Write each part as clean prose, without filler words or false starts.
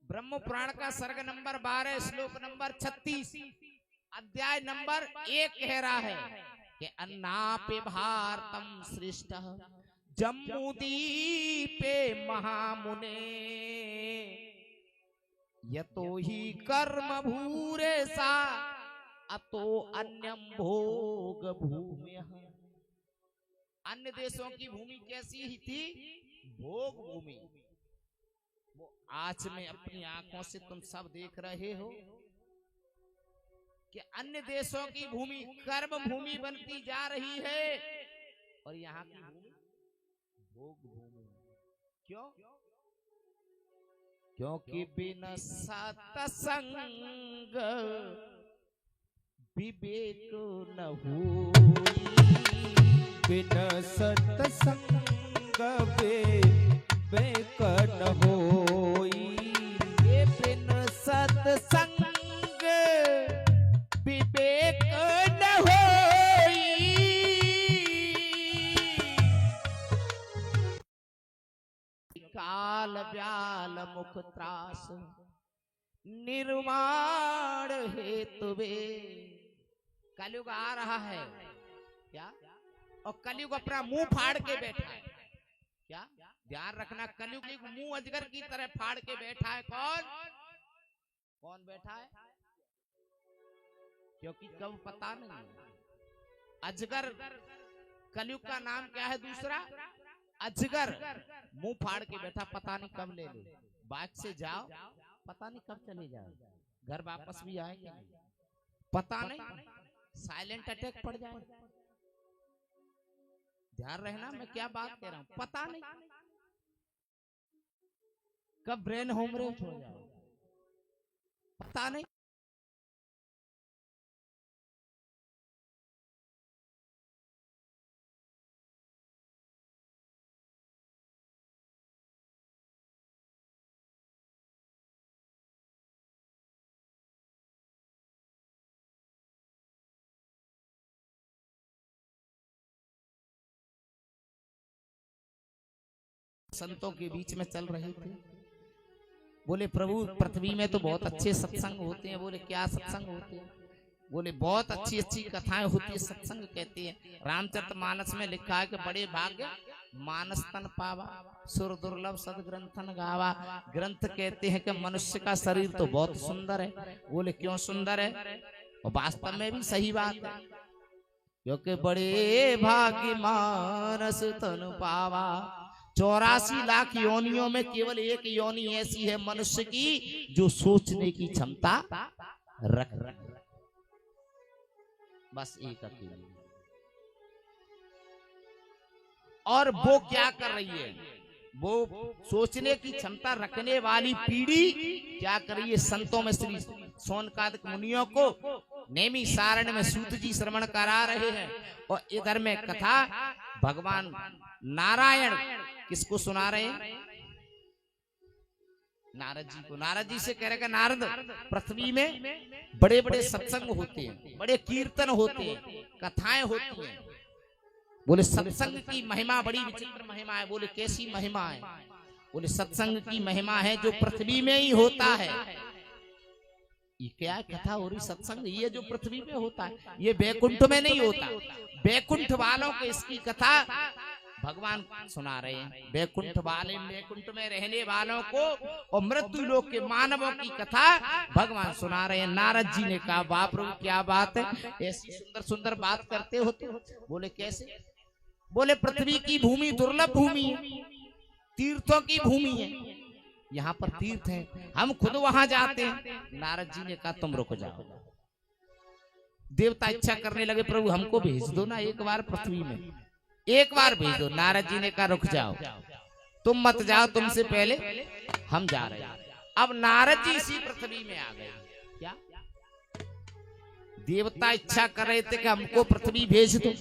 ब्रह्म पुराण का सर्ग नंबर 12 श्लोक नंबर 36 अध्याय नंबर 1 कह रहा है कि अन्नापि भारतम श्रेष्ठ जम्बूदीपे महामुने यतो ही कर्म भूरे सा अतो अन्यम भोग भूम्यः। अन्य देशों की भूमि कैसी ही थी? भोग भूमि। वो आज में अपनी आंखों से तुम सब देख रहे हो कि अन्य देशों की भूमि कर्म भूमि बनती जा रही है और यहाँ की भूमि भोग भूमि। क्यों? क्योंकि बिना सत्संग विवेक न होई, बिना सत्संग विवेक न होई, बिना सत्संग विवेक न होई। काल व्याल मुख त्रास निर्माण हेतुवे। कलयुग आ रहा है क्या? और कलयुग अपना मुंह फाड़ के बैठा है क्या? ध्यान रखना, कलयुग मुंह अजगर की तरह फाड़ के बैठा है। कौन बैठा है? क्योंकि कब पता नहीं। अजगर कलयुग का नाम क्या है? दूसरा अजगर। मुंह फाड़ के बैठा, पता नहीं कब ले लो। बाइक से जाओ, पता नहीं कब चले जाओ, घर वापस भी आएंगे पता नहीं, साइलेंट अटैक पड़ जाए। ध्यान रहना मैं क्या बात कह रहा हूं, पता नहीं कब ब्रेन होमरेज हो जाए, पता नहीं। संतों के बीच में चल रहे थे, बोले प्रभु पृथ्वी में तो बहुत अच्छे सत्संग होते हैं। बोले क्या सत्संग होते हैं? बोले बहुत अच्छी अच्छी कथाएं होती है, सत्संग कहते हैं। रामचरितमानस में लिखा है कि बड़े भाग्य मानस तन पावा, सुर दुर्लभ सदग्रंथन गावा। ग्रंथ कहते हैं कि मनुष्य का शरीर तो बहुत सुंदर है। बोले क्यों सुंदर है? और वास्तव में भी सही बात है, क्योंकि बड़े भाग्य मानस तन पावा। 84 लाख योनियों में केवल एक योनि ऐसी है मनुष्य की जो सोचने की क्षमता रख बस एक अकेली। और वो क्या कर रही है? वो सोचने की क्षमता रखने वाली पीढ़ी क्या कर रही है? संतों में श्री शौनकादिक मुनियों को नेमी सारण में सूत जी श्रवण करा रहे हैं और इधर में कथा भगवान नारायण किसको सुना रहे हैं? नारद जी को। नारद जी से कह रहे हैं नारद पृथ्वी में बड़े बड़े सत्संग होते हैं, बड़े कीर्तन होते हैं, कथाएं होती हैं। बोले सत्संग की महिमा बड़ी विचित्र महिमा है। बोले कैसी महिमा है? बोले सत्संग की महिमा है जो पृथ्वी में ही होता है। ये क्या कथा हो रही? सत्संग ये जो पृथ्वी में होता है, ये बैकुंठ में नहीं होता। बैकुंठ वालों को इसकी कथा भगवान सुना रहे हैं। बैकुंठ वाले बैकुंठ में रहने वालों को और मृत्यु लोक के मानवों की कथा भगवान सुना रहे हैं। नारद जी ने कहा बाप रे क्या बात है, ऐसी सुंदर सुंदर बात करते हो तो। बोले कैसे? बोले पृथ्वी की भूमि दुर्लभ भूमि है, तीर्थों की भूमि है, यहाँ पर तीर्थ है, हम खुद वहां जाते हैं। नारद जी ने कहा तुम रुक जाओ। देवता इच्छा करने लगे प्रभु हमको भेज दो ना एक बार पृथ्वी में, एक बार भेज दो। नारद जी ने कहा रुक जाओ, तुम मत जाओ, तुमसे पहले हम जा रहे हैं। अब नारद जी इसी पृथ्वी में आ गए। क्या देवता इच्छा कर रहे थे कि हमको पृथ्वी भेज दो,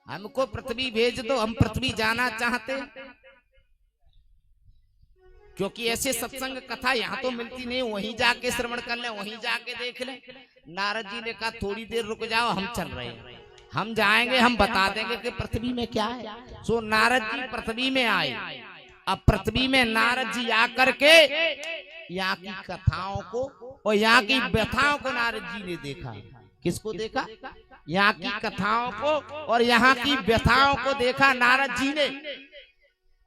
हमको पृथ्वी भेज दो, हम पृथ्वी जाना चाहते, क्योंकि ऐसे सत्संग कथा यहाँ तो मिलती नहीं, वहीं जाके श्रवण कर ले, वहीं जाके देख ले। नारद जी ने कहा थोड़ी देर रुक जाओ, हम चल रहे हैं। हम जाएंगे, हम बता देंगे कि पृथ्वी में क्या है। सो नारद जी पृथ्वी में आए। अब पृथ्वी में नारद जी आकर के यहाँ की कथाओं को और यहाँ की व्यथाओं को नारद जी ने देखा। किसको देखा? यहाँ की कथाओं को और यहाँ की व्यथाओं को देखा नारद जी ने।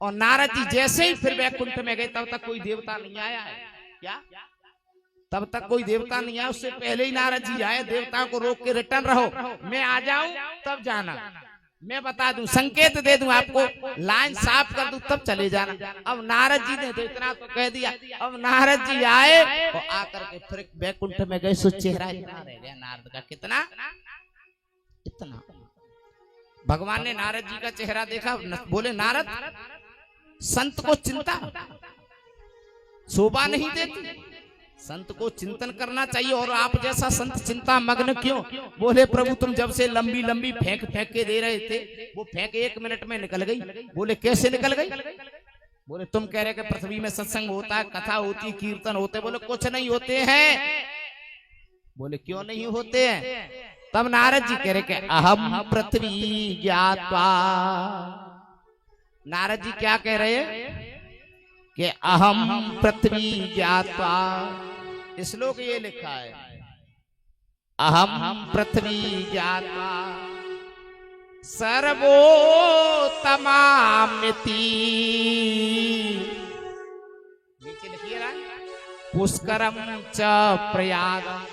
और नारद जी जैसे ही फिर वैकुंठ में गए, तब तक कोई देवता नहीं आया है। क्या? तब तक कोई देवता नहीं आया। उससे पहले ही नारद जी आए। देवताओं को रोक के रिटर्न रहो, मैं आ जाऊं तब जाना, मैं बता दूं, संकेत दे दूं आपको, लाइन साफ कर दूं तब चले जाना। अब नारद जी ने तो इतना तो कह दिया। अब नारद जी आए और आकर के फिर वैकुंठ में गए। सो चेहरा इतना रह गया नारद का, कितना? इतना। भगवान ने नारद जी का चेहरा देखा, बोले नारद, संत को चिंता शोभा नहीं देती, संत को चिंतन करना चाहिए। और आप जैसा संत चिंता मग्न क्यों? बोले प्रभु तुम जब से लंबी लंबी फेंक फेंक के दे रहे थे, वो फेंक 1 मिनट में निकल गई। बोले कैसे निकल गई? बोले तुम कह रहे कि पृथ्वी में सत्संग होता है, कथा होती, कीर्तन होते। बोले कुछ नहीं होते हैं। बोले क्यों नहीं होते हैं? तब नारद जी कह रहे कि अहम पृथ्वी ज्ञात्वा। नारद जी क्या कह रहे हैं कि अहम पृथ्वी ज्ञात्वा। श्लोक ये लिखा है, अहम पृथ्वी ज्ञात्वा सर्वोत्तमामिति नीचे लिखिए ना, पुष्करम च प्रयागम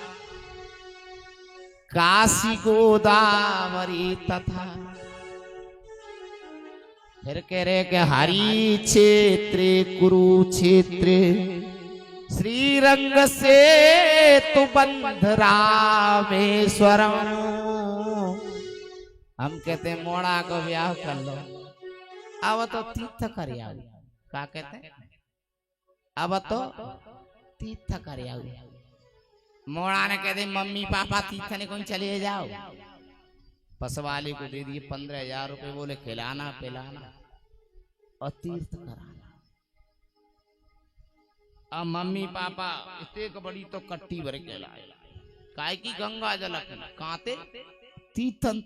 काशी गोदावरी तथा। फिर कह रहे कि हरि क्षेत्रे कुरुक्षेत्रे श्रीरंग से तु बंध रामेश्वरम। हम कहते हैं मोड़ा को ब्याह कर लो, अब तो तीर्थ कर आओ। क्या कहते हैं? अब तो तीर्थ कर आओ। मोड़ा ने कहते मम्मी पापा तीर्थ ने कौन चले जाओ। पसवाली को दे दिए 15,000 रुपए। बोले खिलाना पिलाना और तीर्थ कराना। अब मम्मी पापा इतने बड़ी तो कट्टी भर के लाए, काय की गंगा जल कांते तीर्थन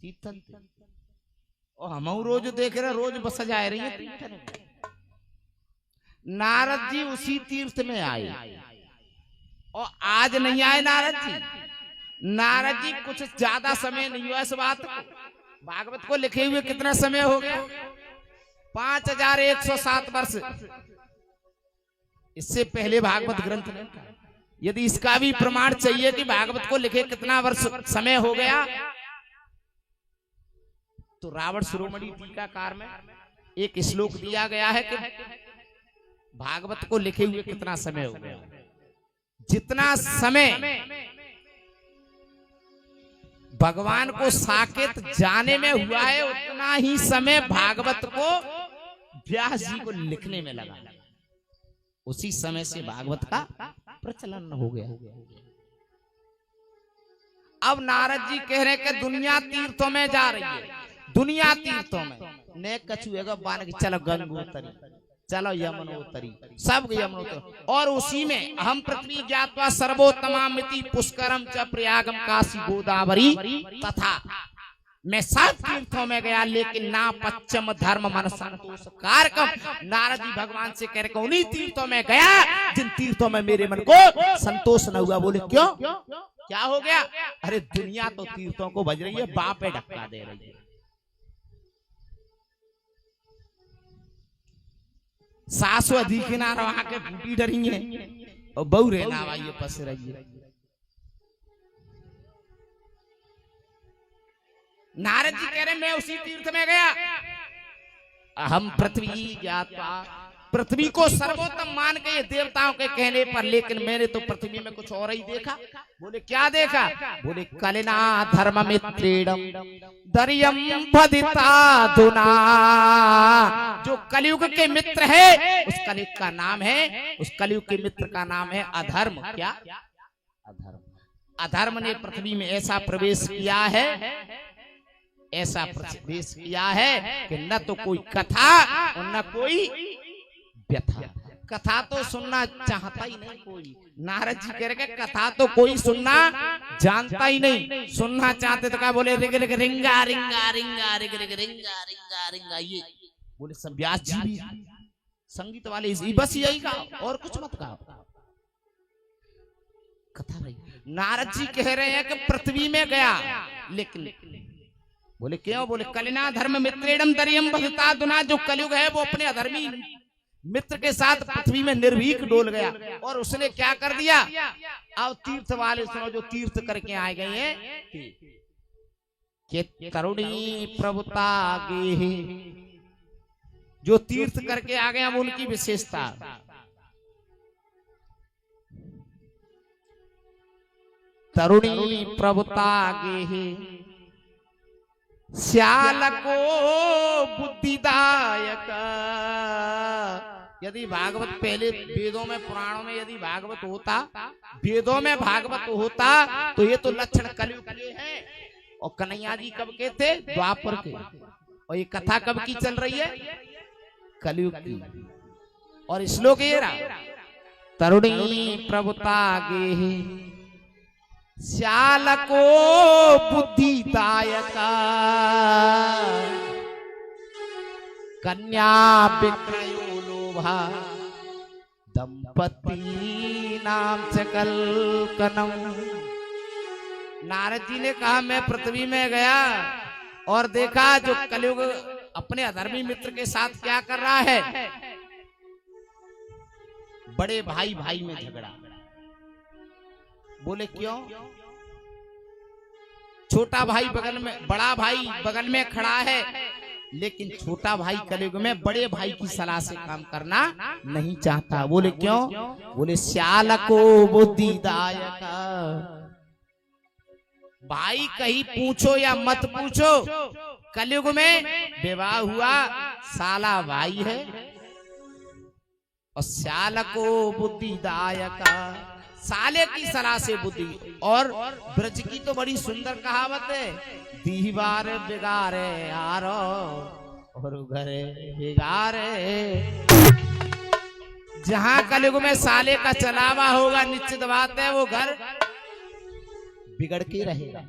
तीर्थन। और हम रोज देख रहे, रोज बस जा रही है तीर्थन। नारद जी उसी तीर्थ में आए और आज नहीं आए नारद जी। नारद जी कुछ ज्यादा समय नहीं हुआ इस बात को। भागवत को लिखे हुए कितना समय हो गया? 5107 वर्ष। इससे पहले भागवत ग्रंथ में, यदि इसका भी प्रमाण चाहिए कि भागवत को लिखे कितना वर्ष समय हो गया, तो रावण शिरोमणि टीकाकार में एक श्लोक दिया गया है कि भागवत को लिखे हुए कितना समय हो गया। जितना समय भगवान को साकेत जाने में हुआ है, उतना ही समय भागवत को व्यास जी को लिखने में लगा। उसी समय से भागवत का प्रचलन हो गया। अब नारद जी कह रहे कि दुनिया तीर्थों में जा रही है, दुनिया तीर्थों में। ने कछुएगा बान की चलो गंगोत्री, चलो यमुनोत्री, सब यमुनोत्री। और उसी में हम पृथ्वी ज्ञात्वा सर्वोत्तमामिति पुष्करम च प्रयागम काशी गोदावरी तथा। मैं सब तीर्थों में गया लेकिन ना पश्चिम धर्म मन संतोष कारकम। नारद जी भगवान से कह रहे उन्हीं तीर्थों में गया जिन तीर्थों में मेरे मन को संतोष न हुआ। बोले क्यों? क्या हो गया? अरे दुनिया तो तीर्थों को बज रही है, बापे धक्का दे रही है। सासु अधिक ना रहा के बूटी डरी है और बहू रे ना ये पस रही है। नारद जी कह रहे मैं उसी तीर्थ में गया। हम पृथ्वी ज्ञात्वा, पृथ्वी को सर्वोत्तम मान के ये देवताओं के कहने पर, लेकिन मैंने तो पृथ्वी में कुछ और ही देखा। बोले क्या देखा? बोले कलिना धर्म मित्रेणम दरियम भदिताधुना। जो कलयुग के मित्र है, उस कलयुग का नाम है, उस कलयुग के मित्र का नाम है अधर्म। क्या? अधर्म। अधर्म ने पृथ्वी में ऐसा प्रवेश किया है, ऐसा प्रवेश किया है कि न तो कोई कथा और न कोई व्यथा। कथा तो सुनना चाहता ही नहीं कोई। नारद जी कह रहे कथा तो कोई सुनना जानता ही नहीं। सुनना चाहते तो क्या बोले रिग रिग रिंगा रिंगा रिंगा रिग रिग रिंगा रिंगा रिंगा। ये बोले सब व्यास जी भी संगीत वाले इसी बस यही गाओ और कुछ मत गाओ। कथा भाई नारद जी कह रहे हैं कि पृथ्वी में गया, लेकिन बोले क्यों? बोले कलिना धर्म मित्रेणम दरियम बसता दुना। जो कलयुग है वो अपने अधर्मी मित्र के साथ पृथ्वी में निर्भीक डोल गया। और उसने क्या कर दिया? अब तीर्थ वाले सुनो जो तीर्थ करके आए गए हैं कि तरुणी प्रभुता गे, जो तीर्थ करके आ गए हम उनकी विशेषता। तरुणी प्रभुता गे श्याल को बुद्धिदायक। यदि भागवत पहले वेदों में पुराणों में यदि भागवत होता, वेदों में भागवत होता तो ये तो लक्षण कलयुग के हैं। और कन्हैया जी कब के थे? द्वापर के। और ये कथा कब की चल रही है? कलयुग की। और श्लोक ये रहा तरुणी प्रभुता गे श्याल को बुद्धिदायक कन्या विक्रयो लोभा दंपति नाम सकल कनम। नारद जी ने कहा मैं पृथ्वी में गया और देखा जो कलयुग अपने अधर्मी मित्र के साथ क्या कर रहा है। बड़े भाई भाई में झगड़ा। बोले क्यों? छोटा भाई बगल में, बड़ा भाई बगल में खड़ा है, लेकिन छोटा भाई कलयुग में बड़े भाई की सलाह से काम करना नहीं चाहता। बोले क्यों? बोले श्याल को बुद्धिदायक। भाई कहीं पूछो या मत पूछो, कलयुग में विवाह हुआ साला भाई है। और श्याल को बुद्धिदायक, साले की सलाह से बुद्धि। और ब्रज की तो बड़ी सुंदर कहावत है, दीवार बिगारे आरो और घरे बिगारे। जहां कलयुग में साले का चलावा होगा निश्चित बात है वो घर बिगड़ के रहेगा।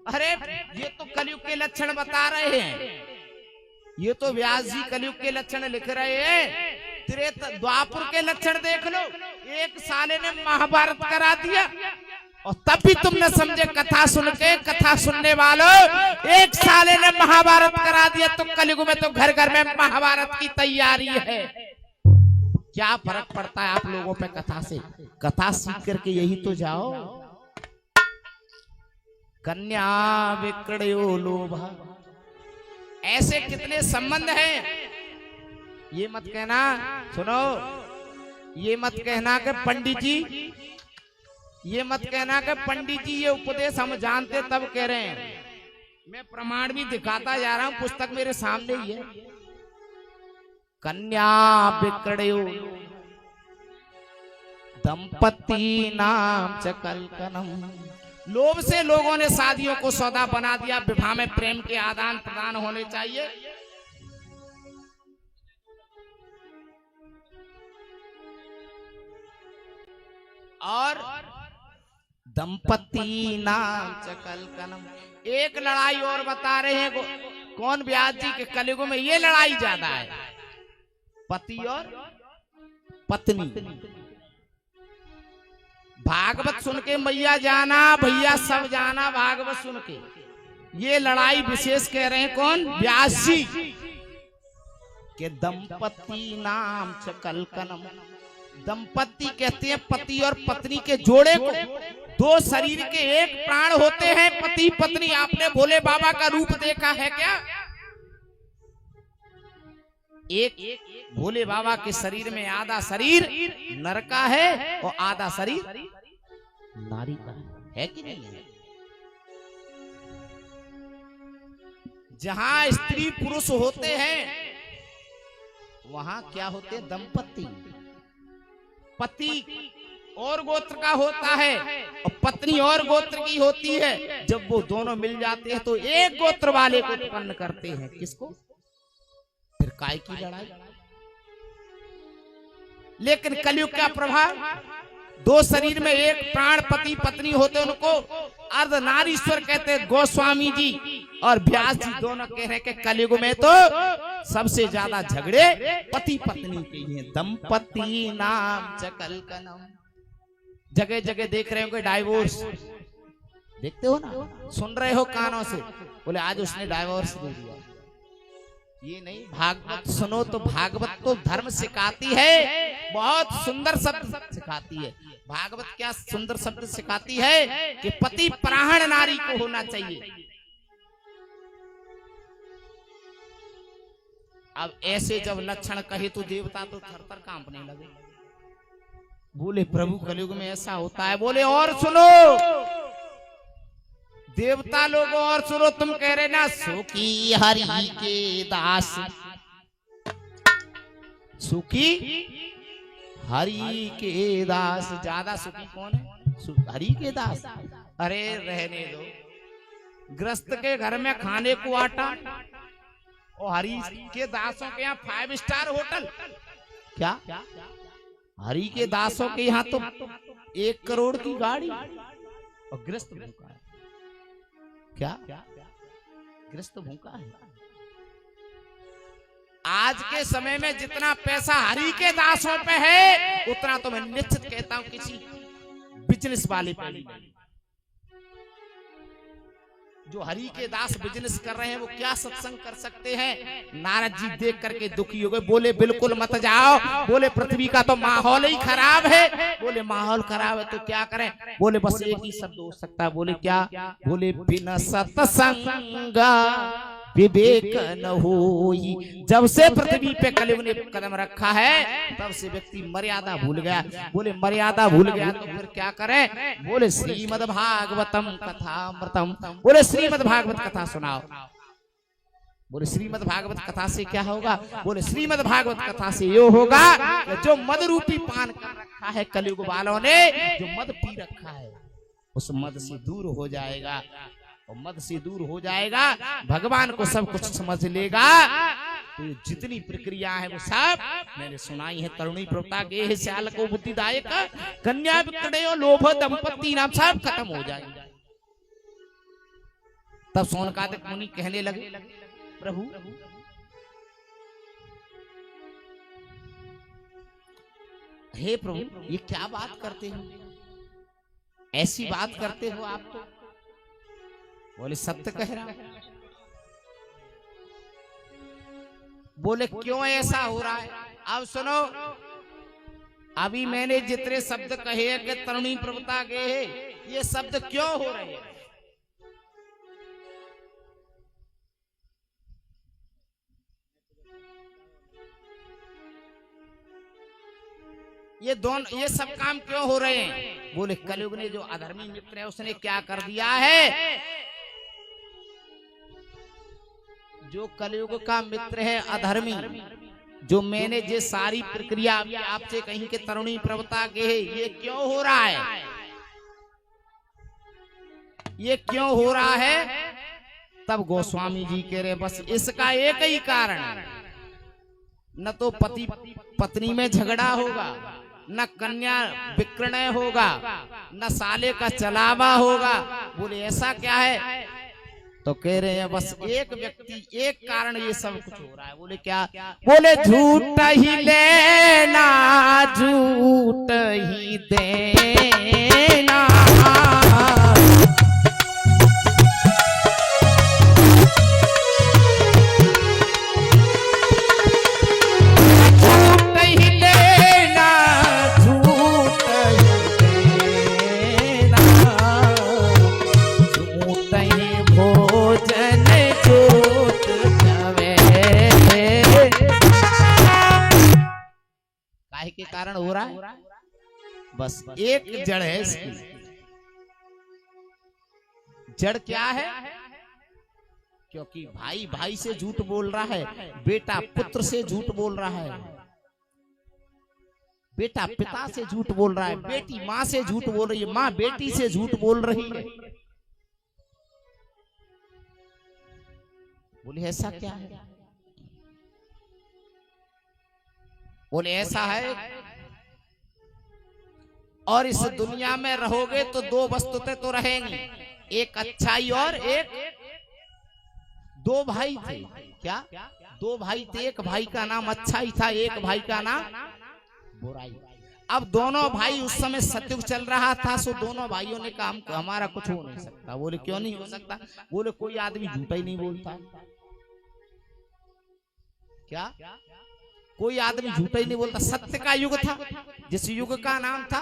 अरे ये तो कलयुग के लक्षण बता रहे हैं, ये तो व्यास जी कलयुग के लक्षण लिख रहे हैं। द्वापुर के लक्षण देख लो, एक साले ने महाभारत करा दिया और तब भी तुम न समझे। कथा सुन के, कथा सुनने वालों, एक साले ने महाभारत करा दिया तो कलयुग में तो घर घर में महाभारत की तैयारी है। क्या फर्क पड़ता है आप लोगों पे कथा से? कथा सीख करके यही तो जाओ। कन्या विक्रयो लोभा, ऐसे कितने संबंध हैं। ये मत कहना, सुनो, ये मत कहना कि पंडित जी, ये मत कहना कि पंडित जी ये उपदेश हम जानते तब कह रहे हैं। मैं प्रमाण भी दिखाता जा रहा हूं, पुस्तक मेरे सामने ही है। कन्या विक्रयो दंपति नाम चकल कनम। लोभ से लोगों ने शादियों को सौदा बना दिया। विवाह में प्रेम के आदान प्रदान होने चाहिए। और दंपति नाम चकल कनम। एक लड़ाई और बता रहे हैं, कौन? व्यास जी के कलयुग में ये लड़ाई ज्यादा है, पति और पत्नी। भागवत सुन के मैया जाना, भैया सब जाना भागवत सुन के। ये लड़ाई विशेष कह रहे हैं कौन? व्यास जी के दंपति नाम चकल कनम। दंपति कहते हैं पति और पत्नी के जोड़े को। दो शरीर के एक प्राण होते हैं पति पत्नी। आपने भोले बाबा का रूप देखा है क्या? एक भोले बाबा के शरीर में आधा शरीर नर का है और आधा शरीर नारी का है कि नहीं है? जहां स्त्री पुरुष होते हैं वहां क्या होते हैं? दंपति। पति और गोत्र का होता है और पत्नी और गोत्र की होती है। जब वो दोनों मिल जाते हैं तो एक गोत्र वाले को उत्पन्न करते हैं। किसको? फिर काय की लड़ाई? लेकिन कलयुग का प्रभाव, दो शरीर में एक प्राण पति पत्नी होते, उनको अर्धनारीश्वर कहते हैं गोस्वामी जी और व्यास जी दोनों कह रहे हैं कि कलयुग में तो सबसे ज्यादा झगड़े पति पत्नी के ही हैं। दंपति नाम चकल कनम, जगह जगह देख रहे हो डाइवोर्स, देखते हो ना, सुन रहे हो कानों से, बोले आज उसने डाइवोर्स दे दिया। ये नहीं, भागवत सुनो तो भागवत तो धर्म सिखाती है, बहुत सुंदर शब्द सिखाती है। भागवत क्या सुंदर शब्द सिखाती है कि पति परायण नारी को होना चाहिए। अब ऐसे जब लक्षण कहे तो देवता तो थरथर कांपने लगे। बोले प्रभु कलयुग में ऐसा होता है? बोले और सुनो देवता लोग, और सुनो, तुम कह रहे ना सुखी हरि के दास, सुखी हरि के दास, ज्यादा सुखी कौन है? हरि के दास। अरे रहने दो, गृहस्थ के घर में खाने को आटा और हरि के दासों के यहाँ 5 स्टार होटल। क्या हरि के दासों के यहाँ तो 1 करोड़ की गाड़ी, और गृहस्थ भूखा है। क्या गृहस्थ भूखा है? आज के समय में जितना पैसा हरि के दासों पे है, उतना तो मैं निश्चित कहता हूं किसी बिजनेस वाले पे नहीं। जो हरि के दास बिजनेस कर रहे हैं वो क्या सत्संग कर सकते हैं? नारद जी देख करके दुखी हो गए, बोले बिल्कुल मत जाओ, बोले पृथ्वी का तो माहौल ही खराब है। बोले माहौल खराब है तो क्या करें? बोले बस एक ही शब्द हो सकता है। बोले क्या? बोले बिना सत्संग विवेक न होई। जब से पृथ्वी पे कलयुग ने कदम रखा है तब से व्यक्ति मर्यादा भूल गया। बोले मर्यादा भूल गया तो फिर क्या करें? बोले श्रीमद् भागवतम कथामृतम, बोले श्रीमद् भागवत कथा सुनाओ। बोले श्रीमद् भागवत कथा से क्या होगा? बोले श्रीमद् भागवत कथा से ये होगा जो मद रूपी पान कर रखा है कलयुग वालों ने, जो मद पी रखा है उस मद से दूर हो जाएगा, और मद से दूर हो जाएगा, भगवान को सब कुछ समझ लेगा। तो जितनी प्रक्रिया है वो सब मैंने सुनाई है। तरुणी प्रवता के श्याल को बुद्धिदायक कन्या विक्रय लोभ दंपत्ति नाम सब खत्म हो जाएगा। तब सौनकादिक मुनि कहने लगे प्रभु हे प्रभु ये क्या बात करते हो, ऐसी बात करते हो आप तो? बोले सत्य कह रहा। बोले क्यों ऐसा हो रहा है? अब सुनो, अभी मैंने जितने शब्द कहे हैं कि तरुणी प्रवता के हैं, ये शब्द क्यों हो रहे हैं? ये सब काम क्यों हो रहे हैं? बोले कलयुग ने जो अधर्मी मित्र है उसने क्या कर दिया है? जो कलयुग का मित्र है अधर्मी, जो मैंने जो सारी प्रक्रिया आपसे कहीं के तरुणी प्रवता के है, ये क्यों हो रहा है? ये क्यों हो रहा है? तब गोस्वामी जी कह रहे बस इसका एक ही कारण, न तो पति पत्नी में झगड़ा होगा, न कन्या विक्रय होगा, न साले का चलावा होगा। बोले ऐसा क्या है? तो कह रहे हैं बस एक व्यक्ति, एक कारण ये सब कुछ हो रहा है। बोले क्या? बोले झूठ ही लेना झूठ ही देना, के कारण हो रहा है। बस एक जड़ है इसकी। जड़ क्या है? क्योंकि भाई भाई से झूठ बोल रहा है, बेटा पुत्र से झूठ बोल रहा है, बेटा पिता से झूठ बोल रहा है, बेटी माँ से झूठ बोल रही है, माँ बेटी से झूठ बोल रही है। बोले ऐसा क्या है? बोले ऐसा है और इस दुनिया में रहोगे तो दो वस्तुतें तो रहेंगी, एक अच्छाई और एक, दो भाई थे क्या, दो भाई थे, एक भाई का नाम अच्छाई था, एक भाई का नाम बुराई। अब दोनों भाई उस समय सतयुग चल रहा था, सो दोनों भाइयों ने कहा हमारा कुछ हो नहीं सकता। बोले क्यों नहीं हो सकता? बोले कोई आदमी झूठा ही नहीं बोलता। क्या? कोई आदमी झूठा ही नहीं बोलता। सत्य का युग था, जिस युग का नाम था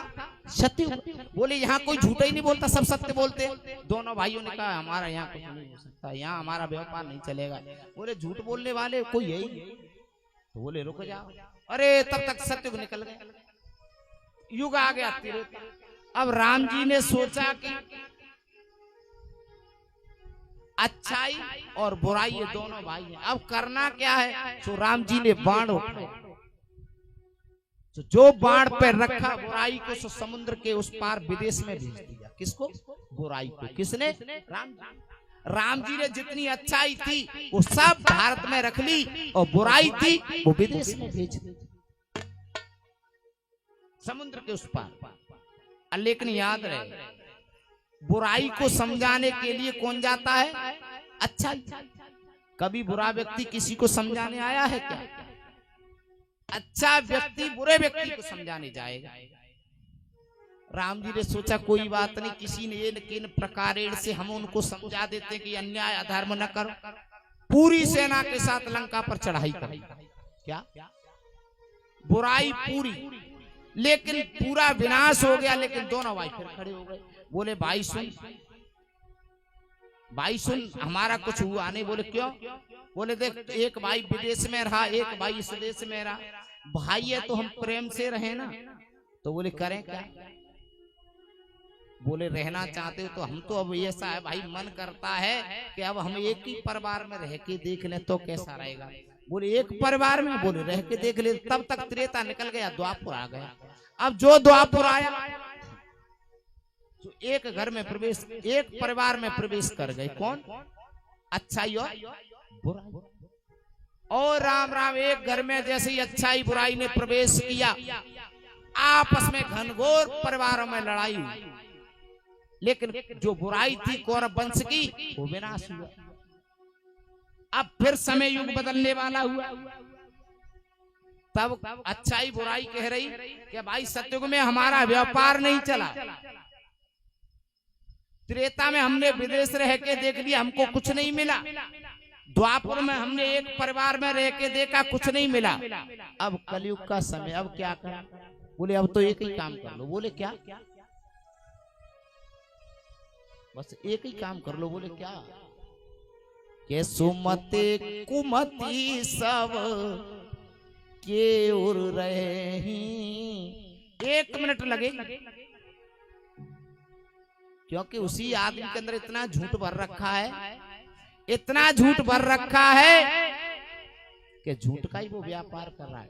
सत्ययुग। बोले यहाँ कोई झूठा ही नहीं बोलता, सब सत्य बोलते। दोनों भाइयों ने कहा हमारा यहाँ कुछ नहीं हो सकता, यहाँ हमारा व्यापार नहीं चलेगा। बोले झूठ बोलने वाले कोई है ही नहीं। तो बोले रुक जाओ। अरे तब तक सत्ययुग निकल गया, युग आ गया त्रेता। अब राम जी ने सोचा कि अच्छाई और बुराई ये दोनों भाई हैं, अब करना क्या है? तो राम जी ने बाण उठाया, तो जो बाण पे रखा बुराई को, सो समुद्र के उस पार विदेश में भेज दिया। किसको? बुराई को। किसने? राम जी। राम जी ने जितनी अच्छाई थी वो सब भारत में रख ली, और बुराई थी वो विदेश में भेज दी, समुद्र के उस पार। लेकिन याद रहे, बुराई को समझाने के लिए कौन जाता है? अच्छा। कभी बुरा व्यक्ति किसी को समझाने आया है क्या? अच्छा व्यक्ति बुरे व्यक्ति को समझाने जाएगा। राम जी ने सोचा कोई बात नहीं, किसी ने किन प्रकार से हम उनको समझा देते कि अन्याय अधर्म न करो। पूरी सेना के साथ लंका पर चढ़ाई कर। क्या? बुराई पूरी, लेकिन पूरा विनाश हो गया। लेकिन दोनों भाई फिर खड़े हो गए। बोले भाई सुन, भाई सुन, हमारा कुछ हुआ नहीं। बोले क्यों? बोले देख, एक भाई विदेश में रहा, एक भाई इस देश में रहा, भाई है तो हम प्रेम से रहे ना। तो बोले करें क्या? बोले रहना चाहते हो तो हम तो अब ऐसा है भाई, मन करता है कि अब हम एक ही परिवार में रह के देख लें तो कैसा रहेगा। बोले एक परिवार में? बोले रह के देख ले। तब तक त्रेता निकल गया, द्वापर आ गया। अब जो द्वापर आया तो एक घर में प्रवेश, एक परिवार में प्रवेश कर गए। कौन? अच्छाई और बुराई। और राम राम, एक घर में जैसे ही अच्छाई बुराई ने प्रवेश किया, आपस में घनघोर परिवारों में लड़ाई हुई। लेकिन जो बुराई थी कौरव वंश की, वो विनाश हुआ। अब फिर समय युग बदलने वाला हुआ। तब अच्छाई बुराई कह रही कि भाई सतयुग में हमारा व्यापार नहीं चला, त्रेता में हमने विदेश रह के देख लिया, हमको कुछ नहीं मिला। द्वापर में हमने एक परिवार में रह के देखा, कुछ नहीं मिला। अब कलयुग का समय, अब क्या करें? बोले अब तो एक ही काम कर लो। बोले क्या? बस एक ही काम कर लो। बोले क्या? के सुमते कुमति सब के उर रही। 1 मिनट लगे, क्योंकि उसी आदमी के अंदर इतना झूठ भर रखा है, इतना झूठ भर रखा है कि झूठ का ही वो व्यापार कर रहा है।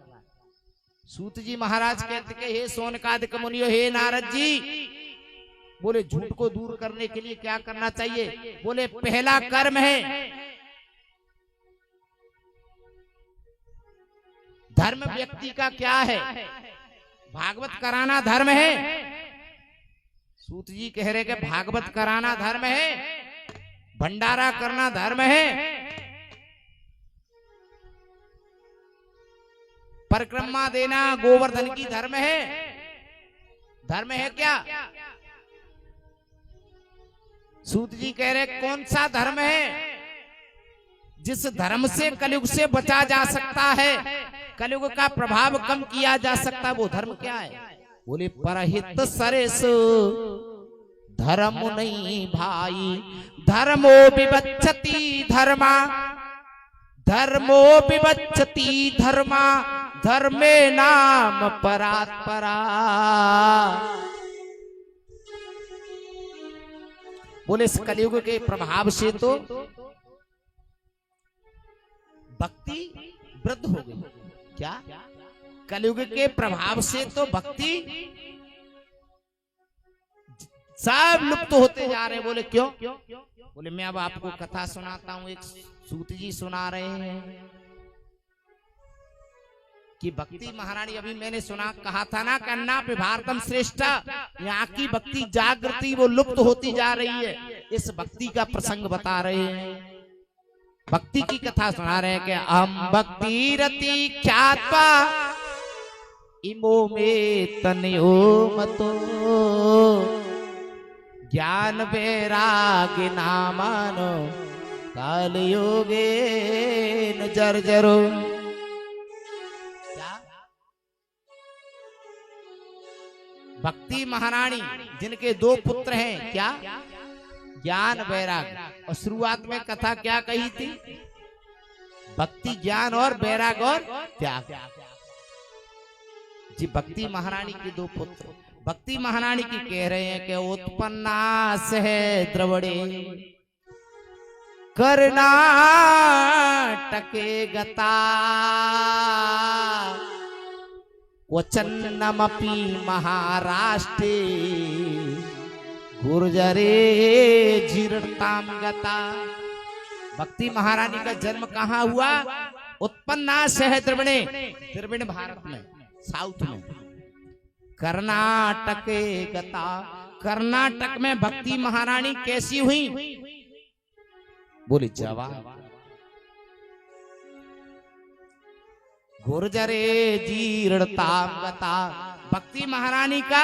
सूत जी महाराज कहते कि हे सोनकादिक मुनियो, हे नारद जी, बोले झूठ को दूर करने के लिए क्या करना चाहिए? बोले पहला कर्म है धर्म। व्यक्ति का क्या है? भागवत कराना धर्म है। सूत जी कह रहे कि भागवत कराना धर्म है, भंडारा करना धर्म है, परिक्रमा देना गोवर्धन की धर्म है। धर्म है क्या? सूत जी कह रहे कौन सा धर्म है? जिस धर्म से कलयुग से बचा जा सकता है, कलयुग का प्रभाव कम किया जा सकता है, वो धर्म क्या है? बोले परहित सरेस धर्म नहीं भाई, धर्मो विवच्छति धर्मा, धर्मो विवच्छति धर्मा, धर्मे नाम परात्परा। बोले इस कलयुग के प्रभाव से तो भक्ति वृद्ध हो गई। क्या? कलयुग के प्रभाव से तो भक्ति सब लुप्त होते जा रहे। बोले क्यों? बोले मैं अब आपको कथा सुनाता हूं। एक सूत जी सुना रहे हैं। कि भक्ति महारानी, अभी मैंने सुना कहा था ना कि अन्ना पे भारतम श्रेष्ठ, यहाँ की भक्ति जागृति वो लुप्त होती जा रही है। इस भक्ति का प्रसंग बता रहे हैं, भक्ति की कथा सुना रहे हैं कि हम भक्ति रति ख्यात्वा इमो में तनयो मतो ज्ञान वैराग्य नामानो काल योगे न जर्जरो। भक्ति महारानी जिनके 2 पुत्र हैं, क्या? ज्ञान वैराग। और शुरुआत में कथा क्या कही थी? भक्ति ज्ञान और वैराग और त्याग। जी भक्ति महारानी के 2 पुत्र, भक्ति महारानी की कह रहे हैं कि उत्पन्नास है द्रवड़े कर्नाटके गता क्वचन्नमपि महाराष्ट्रे गुर्जरे जीर्णताम गता। भक्ति महारानी का जन्म कहाँ हुआ? उत्पन्नास है द्रविणे, द्रविण भारत में, साउथ में। कर्नाटक गता, कर्नाटक में भक्ति महारानी कैसी हुई? बोली जवान। गुर्जरे जीर्णताम गता, भक्ति महारानी का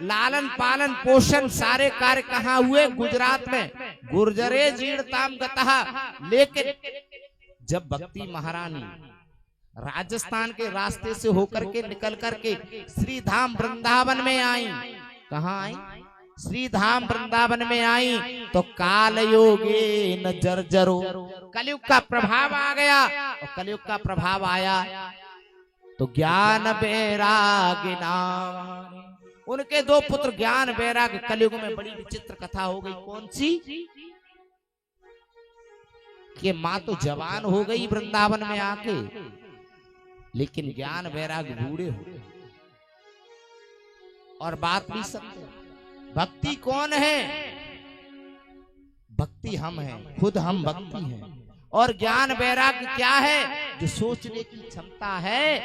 लालन पालन पोषण सारे कार्य कहाँ हुए? गुजरात में। गुर्जरे जीर्णताम गता। लेकिन जब भक्ति महारानी राजस्थान के रास्ते से होकर के निकल करके श्री धाम वृंदावन में आई, कहाँ आई? श्री धाम वृंदावन में आई तो काल योगे न जर्जरो, कलयुग का प्रभाव आ गया। और कलयुग का प्रभाव आया तो ज्ञान वैराग्य नाम, उनके 2 पुत्र ज्ञान वैराग्य। कलयुग में बड़ी विचित्र कथा हो गई। कौन सी? कि माँ तो जवान हो गई वृंदावन में आके, लेकिन ज्ञान वैराग्य बूढ़े हो गए। और बात भी सत्य, भक्ति कौन है? भक्ति हम हैं, खुद हम भक्ति हैं। और ज्ञान वैराग्य क्या है? जो सोचने की क्षमता है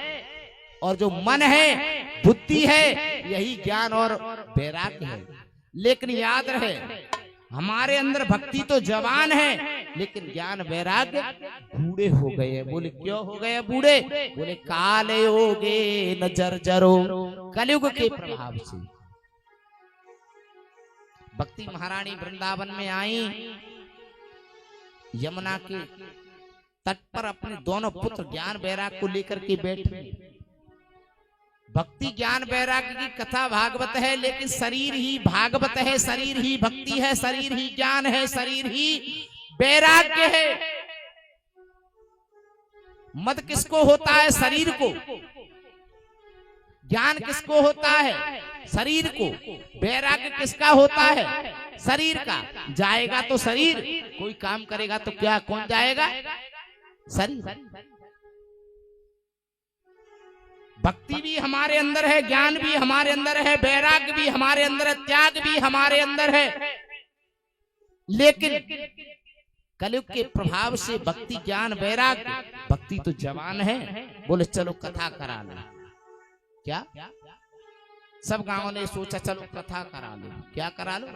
और जो मन है, बुद्धि है, यही ज्ञान और वैराग्य है। लेकिन याद रहे, हमारे अंदर भक्ति तो जवान है, लेकिन ज्ञान वैराग्य बूढ़े हो गए। बोले क्यों हो गए बूढ़े? बोले काल योगे न जर्जरो, कलयुग के प्रभाव से। भक्ति महारानी वृंदावन में आई, यमुना के तट पर अपने दोनों पुत्र ज्ञान वैराग्य को लेकर के बैठी। भक्ति ज्ञान वैराग्य की कथा भागवत है, लेकिन शरीर ही भागवत है, शरीर ही भक्ति है, शरीर ही ज्ञान है, शरीर ही वैराग्य है। मद किसको होता है? शरीर को। ज्ञान किसको होता है? शरीर को। वैराग्य किसका होता है? शरीर का। जाएगा तो शरीर, कोई काम करेगा तो क्या, कौन जाएगा? शरीर। भक्ति भी हमारे अंदर है, ज्ञान भी हमारे अंदर है, वैराग्य भी हमारे अंदर है, त्याग भी हमारे अंदर है। लेकिन कलयुग के प्रभाव से भक्ति ज्ञान वैराग्य, भक्ति तो जवान है। बोले चलो कथा करा लो। क्या? सब गांवों ने सोचा चलो कथा करा लो। क्या करा लो?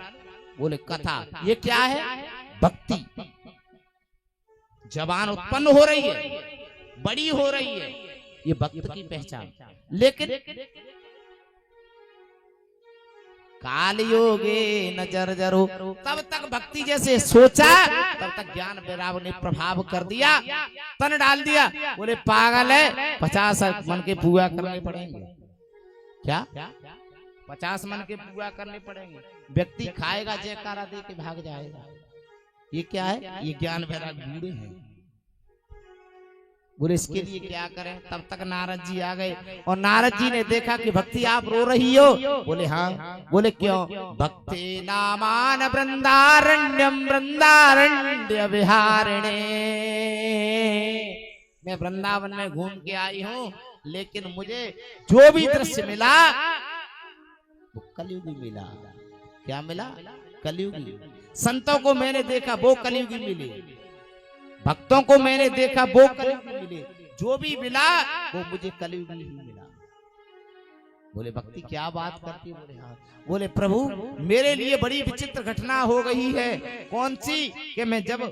बोले कथा। ये क्या है? भक्ति। जवान उत्पन्न हो रही है, बड़ी हो रही है, ये भक्त की पहचान। लेकिन काल योगे न जर्जरो, तब तक भक्ति जैसे सोचा तब तक ज्ञान वैराग्य ने प्रभाव कर दिया, तन डाल दिया। बोले पागल है, 50 मन के पूजा करने पड़ेंगे। क्या? 50 मन के पूजा करने पड़ेंगे। व्यक्ति खाएगा जयकारा दे के भाग जाएगा। ये क्या है? ये ज्ञान वैराग्य बूढ़े हैं। बोले इसके लिए क्या करें? तब तक नारद जी आ गए और नारद जी ने देखा कि भक्ति आप रो रही हो। बोले हाँ। बोले क्यों? भक्ति नामान वृंदारण्यम वृंदारण्य विहारिणे, मैं वृंदावन में घूम के आई हूँ, लेकिन मुझे जो भी दृश्य मिला वो कलयुगी मिला। क्या मिला? कलयुगी। संतों को मैंने देखा वो कलयुगी मिले, भक्तों को मैंने देखा वो कलयुगी मिले। जो भी मिला वो मुझे कलयुग में ही मिला। बोले भक्ति क्या बात करती है? बोले हाँ। बोले प्रभु मेरे लिए बड़ी विचित्र घटना हो गई है। कौन सी? कि मैं जब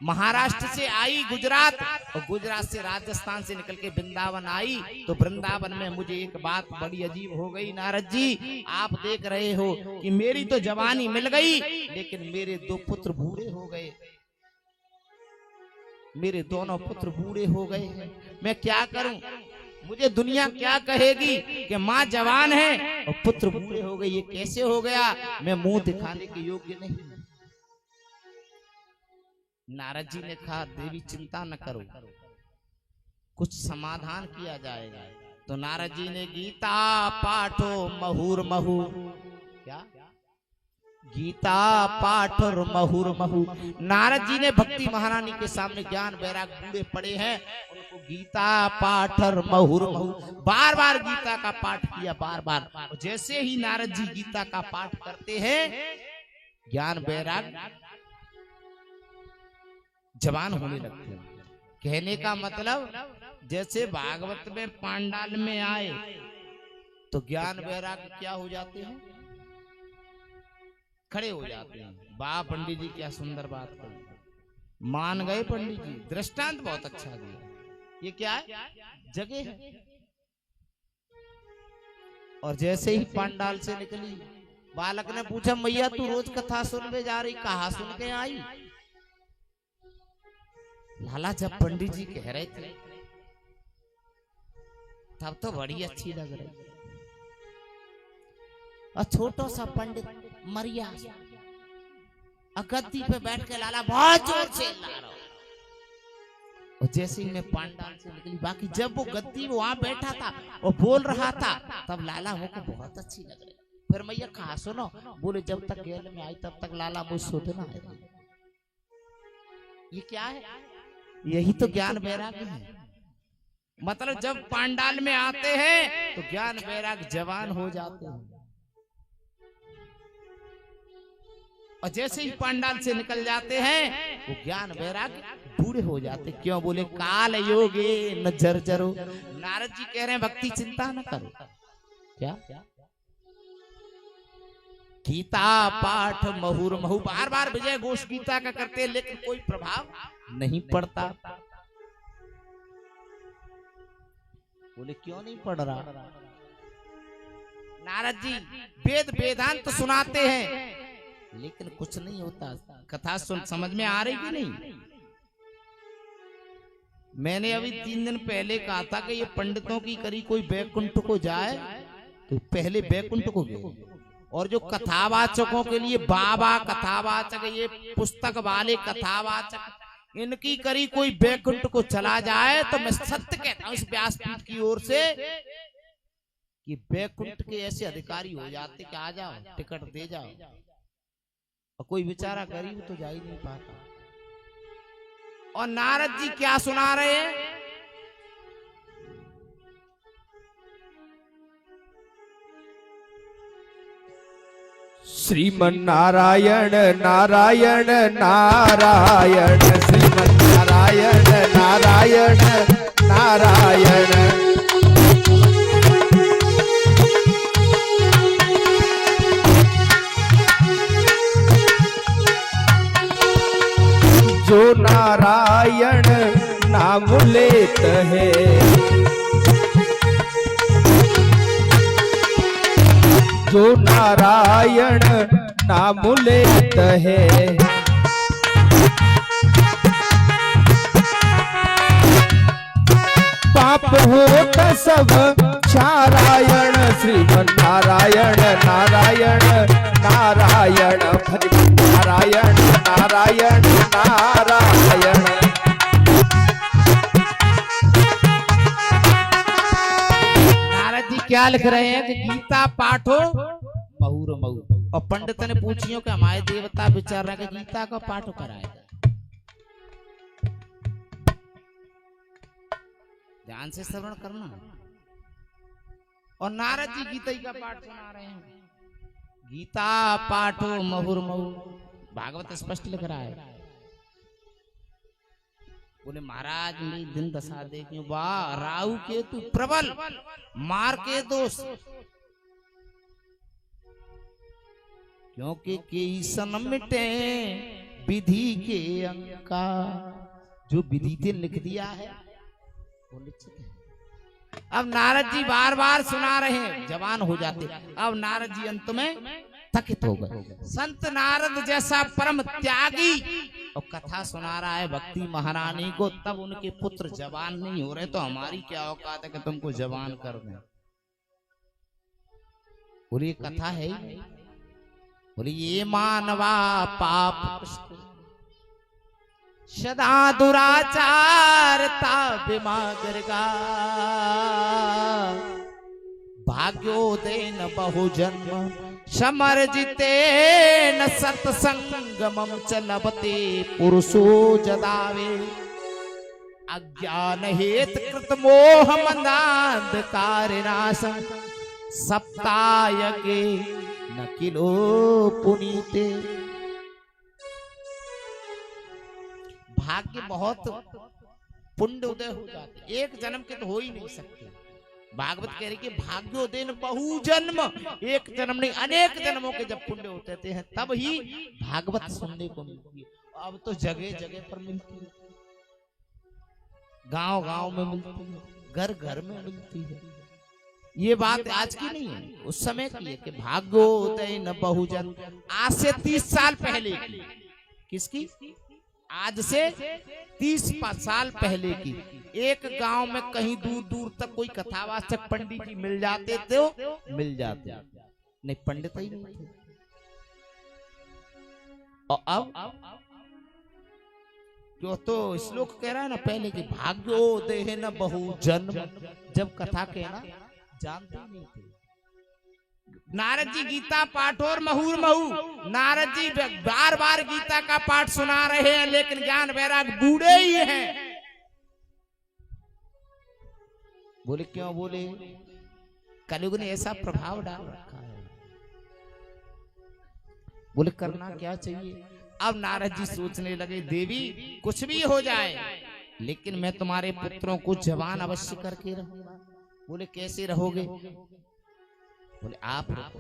महाराष्ट्र से आई गुजरात, और गुजरात से राजस्थान से निकल के वृंदावन आई, तो वृंदावन में मुझे एक बात बड़ी अजीब हो गई। नारद जी आप देख रहे हो कि मेरी तो जवानी मिल गई, लेकिन मेरे दो पुत्र बूढ़े हो गए। मेरे दोनों पुत्र बूढ़े हो गए हैं, मैं क्या करूं? मुझे दुनिया क्या कहेगी कि माँ जवान है और पुत्र बूढ़े हो गए, ये कैसे हो गया? मैं मुंह दिखाने के योग्य नहीं। नारद जी ने कहा देवी चिंता न करो, कुछ समाधान किया जाएगा। तो नारद जी ने गीता पाठो महुर महु, क्या गीता पाठ और महुर महु। नारद जी ने भक्ति महारानी के सामने ज्ञान वैराग बूढ़े पड़े हैं, उनको गीता पाठ और महुर महु बार बार गीता का पाठ किया, बार बार। जैसे ही नारद जी गीता का पाठ करते हैं, ज्ञान वैराग जवान होने लगते हैं। कहने का मतलब जैसे भागवत में पांडाल में आए तो ज्ञान वैराग क्या हो जाते हैं? खड़े हो जाते हैं। वाह पंडित जी क्या सुंदर बात कही, मान गए पंडित जी, दृष्टांत बहुत अच्छा दिया। ये क्या है? जगह है। और जैसे ही पांडाल से निकली, बालक ने पूछा मैया तू रोज कथा सुनने जा रही, कहाँ सुन के आई? लाला जब पंडित जी कह रहे थे तब तो बड़ी अच्छी लग रही। और छोटो सा पंडित मरिया गद्दी पे बैठ के लाला बहुत जोर से ला रहा। और जैसे ही मैं पांडाल से निकली, बाकी जब वो गद्दी वहां बैठा था और बोल रहा था, तब लाला मुझको बहुत अच्छी लग रही। फिर मैया कहा सुनो, बोले जब तक गेल में आई तब तक लाला मुझ सोधना है। ये क्या है? यही तो ज्ञान वैराग्य है। मतलब जब पांडाल में आते हैं तो ज्ञान वैराग जवान हो जाते हैं, और जैसे ही पांडाल से निकल जाते हैं वो ज्ञान वैराग बूढ़े हो जाते। क्यों? बोले काल योगे न जर्जरो। नारद जी कह रहे हैं भक्ति चिंता न करो। क्या? गीता पाठ महुर महु बार बार विजय घोष गीता का करते हैं, लेकिन कोई प्रभाव नहीं पड़ता। बोले क्यों नहीं पड़ रहा? नारद जी वेद वेदांत तो सुनाते हैं, लेकिन कुछ नहीं होता। कथा सुन समझ में आ रही कि नहीं? मैंने अभी 3 दिन पहले कहा था कि ये पंडितों की करी कोई बैकुंठ को जाए तो पहले बैकुंठ को गए, और जो कथावाचकों के लिए बाबा कथावाचक, ये पुस्तक वाले कथावाचक, इनकी करी कोई बैकुंठ को चला जाए तो मैं सत्य कहता हूं इस व्यासपीठ की ओर से कि बैकुंठ के ऐसे अधिकारी हो जाते कि आ जाओ टिकट दे जाओ, और कोई बेचारा गरीब तो जा ही नहीं पाता। और नारद जी क्या सुना रहे हैं? श्रीमन नारायण नारायण नारायण, श्रीमन नारायण नारायण नारायण। जो नारायण नाम लेत है, जो नारायण नाम लेत है, पाप होत सब क्षारायण। श्रीमन नारायण नारायण नारायण, भजन नारायण नारायण नारायण। नारद जी क्या लिख रहे हैं कि गीता पाठो महुर महु, और पंडित ने पूछियो कि हमारे देवता विचार रहे कि गीता का पाठ कराएगा। ध्यान से श्रवण करना। और नारद जी गीता का पाठ सुना रहे हैं, गीता पाठो महुर महु, भागवत स्पष्ट लिख रहा है। बोले महाराज मेरी दिन दशा देखी, वाह राहु केतु प्रबल मार के दोष, क्योंकि सन मिटे विधि के अंका, जो विधि ने लिख दिया है वो निश्चित है। अब नारद जी बार बार सुना रहे हैं, जवान हो जाते। अब नारद जी अंत में थकित हो गए। संत नारद जैसा परम त्यागी और कथा सुना रहा है भक्ति महारानी को, तब उनके पुत्र जवान नहीं हो रहे, तो हमारी क्या औकात है कि तुमको जवान कर दें। बोली कथा है ही, बोली ये मानवा पाप सदा दुराचारता विमागरगा, भाग्योदयन बहुजन्म समर्जिते न सत्संगमं च लभते पुरुषो जदावे, अज्ञान हेत कृत मोह मंदांधकारिनाशं सप्तायके न किलो पुनीते। भाग्य बहुत पुण्य उदय हो जाते, एक जन्म के तो हो ही नहीं सकते। भागवत कह रही कि भाग्योदय बहु जन्म, एक जन्म नहीं अनेक जन्मों के जब पुण्य होते हैं तब ही भागवत सुनने को मिलती है। अब तो जगह जगह पर मिलती है, गांव गांव में मिलती है, घर घर में मिलती है। ये बात आज की नहीं है, उस समय की है कि भाग्योदय न बहुजन। आज से 30 साल पहले की, किसकी? आज से 30 साल पहले की। एक गांव में कहीं दूर दूर तक कोई कथावाचक पंडित जी मिल जाते थे, मिल जाते नहीं, पंडित ही नहीं थे। और अब जो तो श्लोक कह रहा है ना पहले कि भाग्योदय न बहुजन्म, जब कथा कहना जानते नहीं थे। नारद जी गीता पाठोर महूर महू, नारद जी बार बार गीता का पाठ सुना रहे हैं, लेकिन ज्ञान वैराग बूढ़े ही हैं। बोले क्यों? बोले कलयुग ने ऐसा प्रभाव डाल रखा है। बोले करना क्या चाहिए? अब नारद जी सोचने लगे, देवी कुछ भी हो जाए लेकिन मैं तुम्हारे पुत्रों को जवान अवश्य करके रहूंगा। बोले कैसे रहोगे? बोले आप रखो।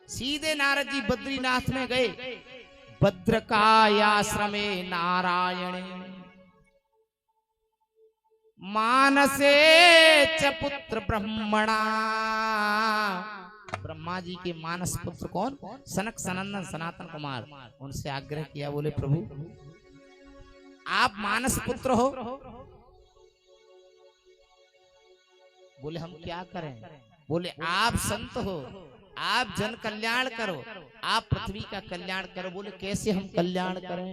सीधे नारद जी बद्रीनाथ में गए। भद्रकायाश्रमे नारायणे मानसे च पुत्र ब्रह्मणा। ब्रह्मा जी के मानस पुत्र कौन? सनक सनंदन सनातन कुमार। उनसे आग्रह किया, बोले प्रभु आप मानस पुत्र हो। बोले हम क्या करें? बोले आप संत हो, आप जन कल्याण करो, आप पृथ्वी का कल्याण करो। बोले कैसे हम कल्याण करें?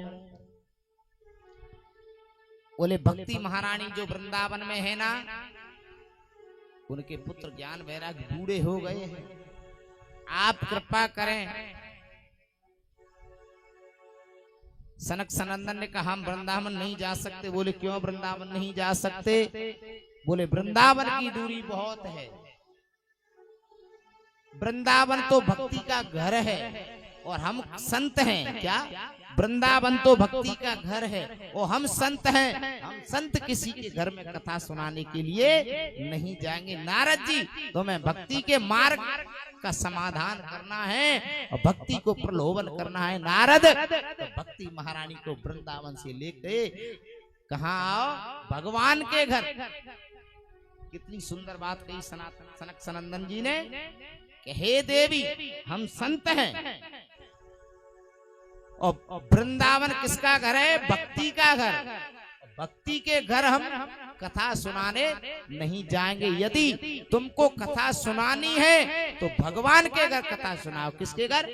बोले भक्ति महारानी जो वृंदावन में है ना, उनके पुत्र ज्ञान वैराग बूढ़े हो गए हैं, आप कृपा करें। सनक सनंदन ने कहा हम वृंदावन नहीं जा सकते। बोले क्यों वृंदावन नहीं जा सकते? बोले वृंदावन की दूरी बहुत है, वृंदावन तो भक्ति का घर है और हम संत हैं। क्या? वृंदावन तो भक्ति का घर है और हम संत हैं, हम संत किसी के घर में कथा सुनाने के लिए नहीं जाएंगे। नारद जी तुम्हें भक्ति के मार्ग का समाधान करना है और भक्ति को प्रलोभन करना है। नारद तो भक्ति महारानी को वृंदावन से लेके कहाँ आओ? भगवान के घर। कितनी सुंदर बात कही सनक सनंदन जी ने कि हे देवी हम संत हैं और वृंदावन किसका घर है? भक्ति का घर। भक्ति के घर हम कथा सुनाने नहीं जाएंगे। यदि तुमको कथा सुनानी है तो भगवान के घर कथा सुनाओ। किसके घर?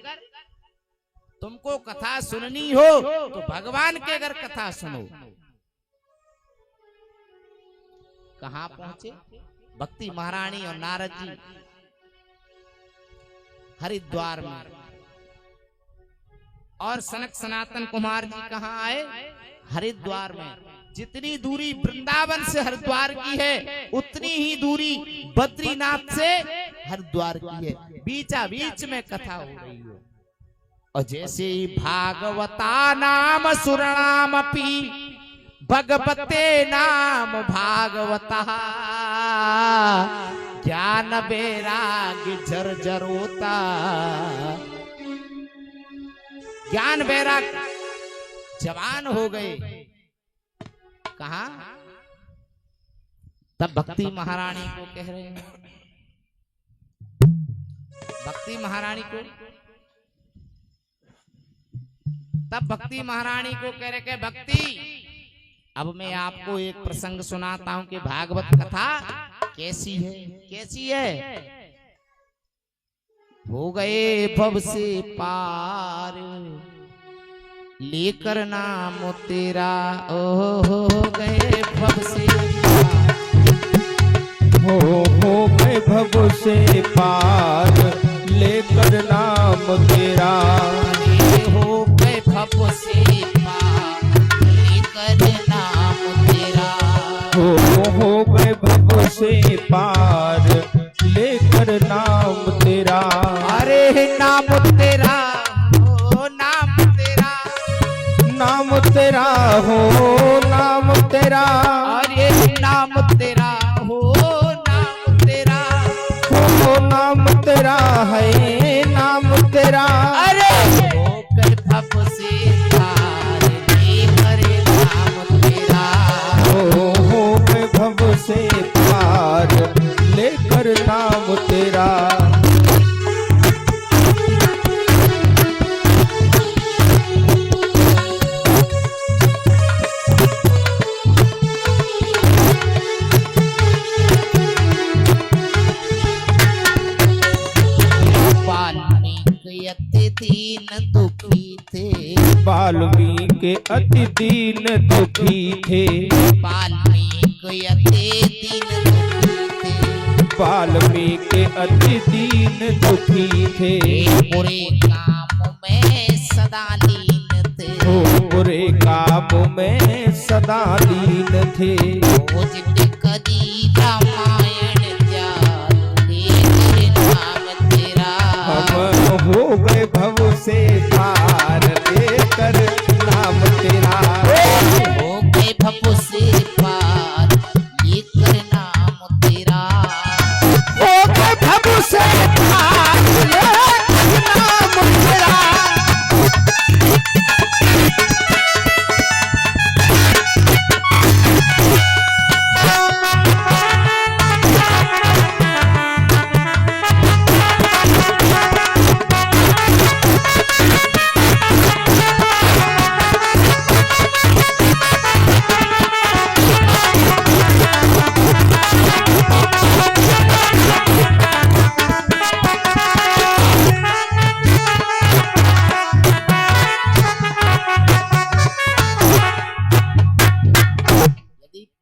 तुमको कथा सुननी हो तो भगवान के घर कथा सुनो। कहां पहुंचे? भक्ति महारानी और नारद जी हरिद्वार में। और सनक सनातन कुमार जी कहाँ आए? हरिद्वार में। जितनी दूरी वृंदावन से हरिद्वार की है उतनी ही दूरी बद्रीनाथ से हरिद्वार की है। बीचा बीच में कथा हो रही है। और जैसे भागवता नाम सुरणामपि भगवते नाम भागवता ज्ञान बैराग्य जर्जर होता। ज्ञान बैराग्य जवान हो गए कहा, तब भक्ति महारानी को कह रहे हैं, भक्ति महारानी को, तब भक्ति महारानी को कह रहे कि भक्ति, अब मैं आपको एक प्रसंग सुनाता हूं कि भागवत कथा कैसी है। कैसी है? हो गए भव से पार लेकर नाम तेरा, हो गए भव से हो गए भव से पार लेकर नाम तेरा, हो गए भव से पार लेकर नाम तेरा, हो गए भव से पार लेकर नाम तेरा। अरे नाम तेरा, ओ नाम तेरा, नाम तेरा हो नाम तेरा, अरे नाम तेरा हो नाम तेरा, हो नाम तेरा है नाम तेरा। अरे होकर भव से पार लेकर नाम तेरा, हो गए भव से पार लेकर नाम तेरा। दीन दुखी थे, वाल्मीकि अति दीन दुखी थे, वाल्मीकि अति दीन दुखी थे, वाल्मीकि अति दीन दुखी थे, बुरे काम में सदा लीन थे, बुरे काम में सदा लीन थे। जिन कदी रामायण त्याग लेकर नाम तेरा, हम हो गए भव से पार लेकर नाम तेरा, हो गए भव से पार लेकर नाम तेरा, हो गए भव से पार लेकर नाम तेरा।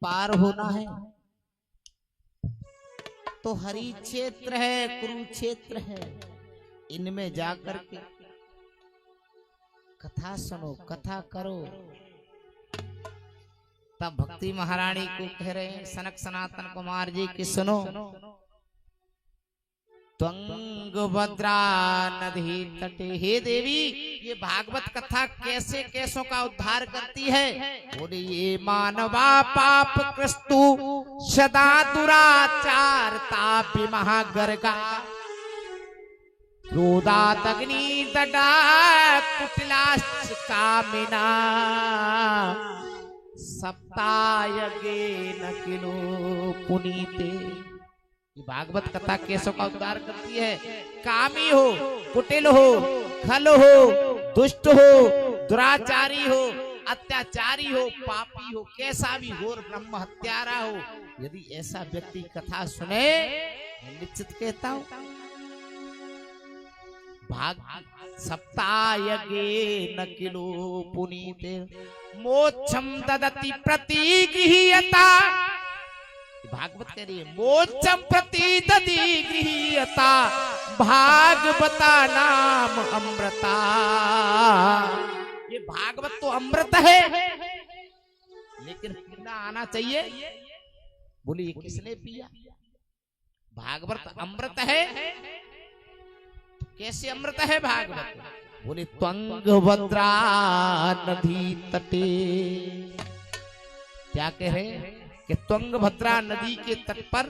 पार होना है तो हरि क्षेत्र है, कुरुक्षेत्र है, इनमें जाकर के कथा सुनो, कथा करो। तब भक्ति महारानी को कह रहे हैं सनक सनातन कुमार जी की सुनो, त्वंगभद्रा नदी तटे, हे देवी ये भागवत कथा कैसे कैसों का उद्धार करती है। बोले ये मानवा पाप कृस्तु सदा दुराचार तापि महागर्गा, क्रोधादग्नि दडा कुटिलाश्च कामिना, सप्तायगेन किलो पुनीते। भागवत कथा कैसों का उद्धार करती है। कामी हो, कुटिल हो, खल हो, दुष्ट हो, दुराचारी हो, अत्याचारी हो, पापी हो, कैसा भी हो, ब्रह्म हत्यारा हो, यदि ऐसा व्यक्ति कथा सुने, मैं निश्चित कहता हूं भाग सप्तायगेन किलो पुनीते मोक्षम ददति प्रतिगृह्यता। भागवत कह रही है मोक्षम प्रति ददी गृह्यता, भागवता नाम अमृता। ये भागवत तो अमृत है, लेकिन पीना आना चाहिए। बोले ये किसने पिया? भागवत अमृत है तो कैसे अमृत है भागवत? बोले त्वंगभद्रा नदी तटे, क्या कह रहे हैं कि तुंगभद्रा नदी के तट पर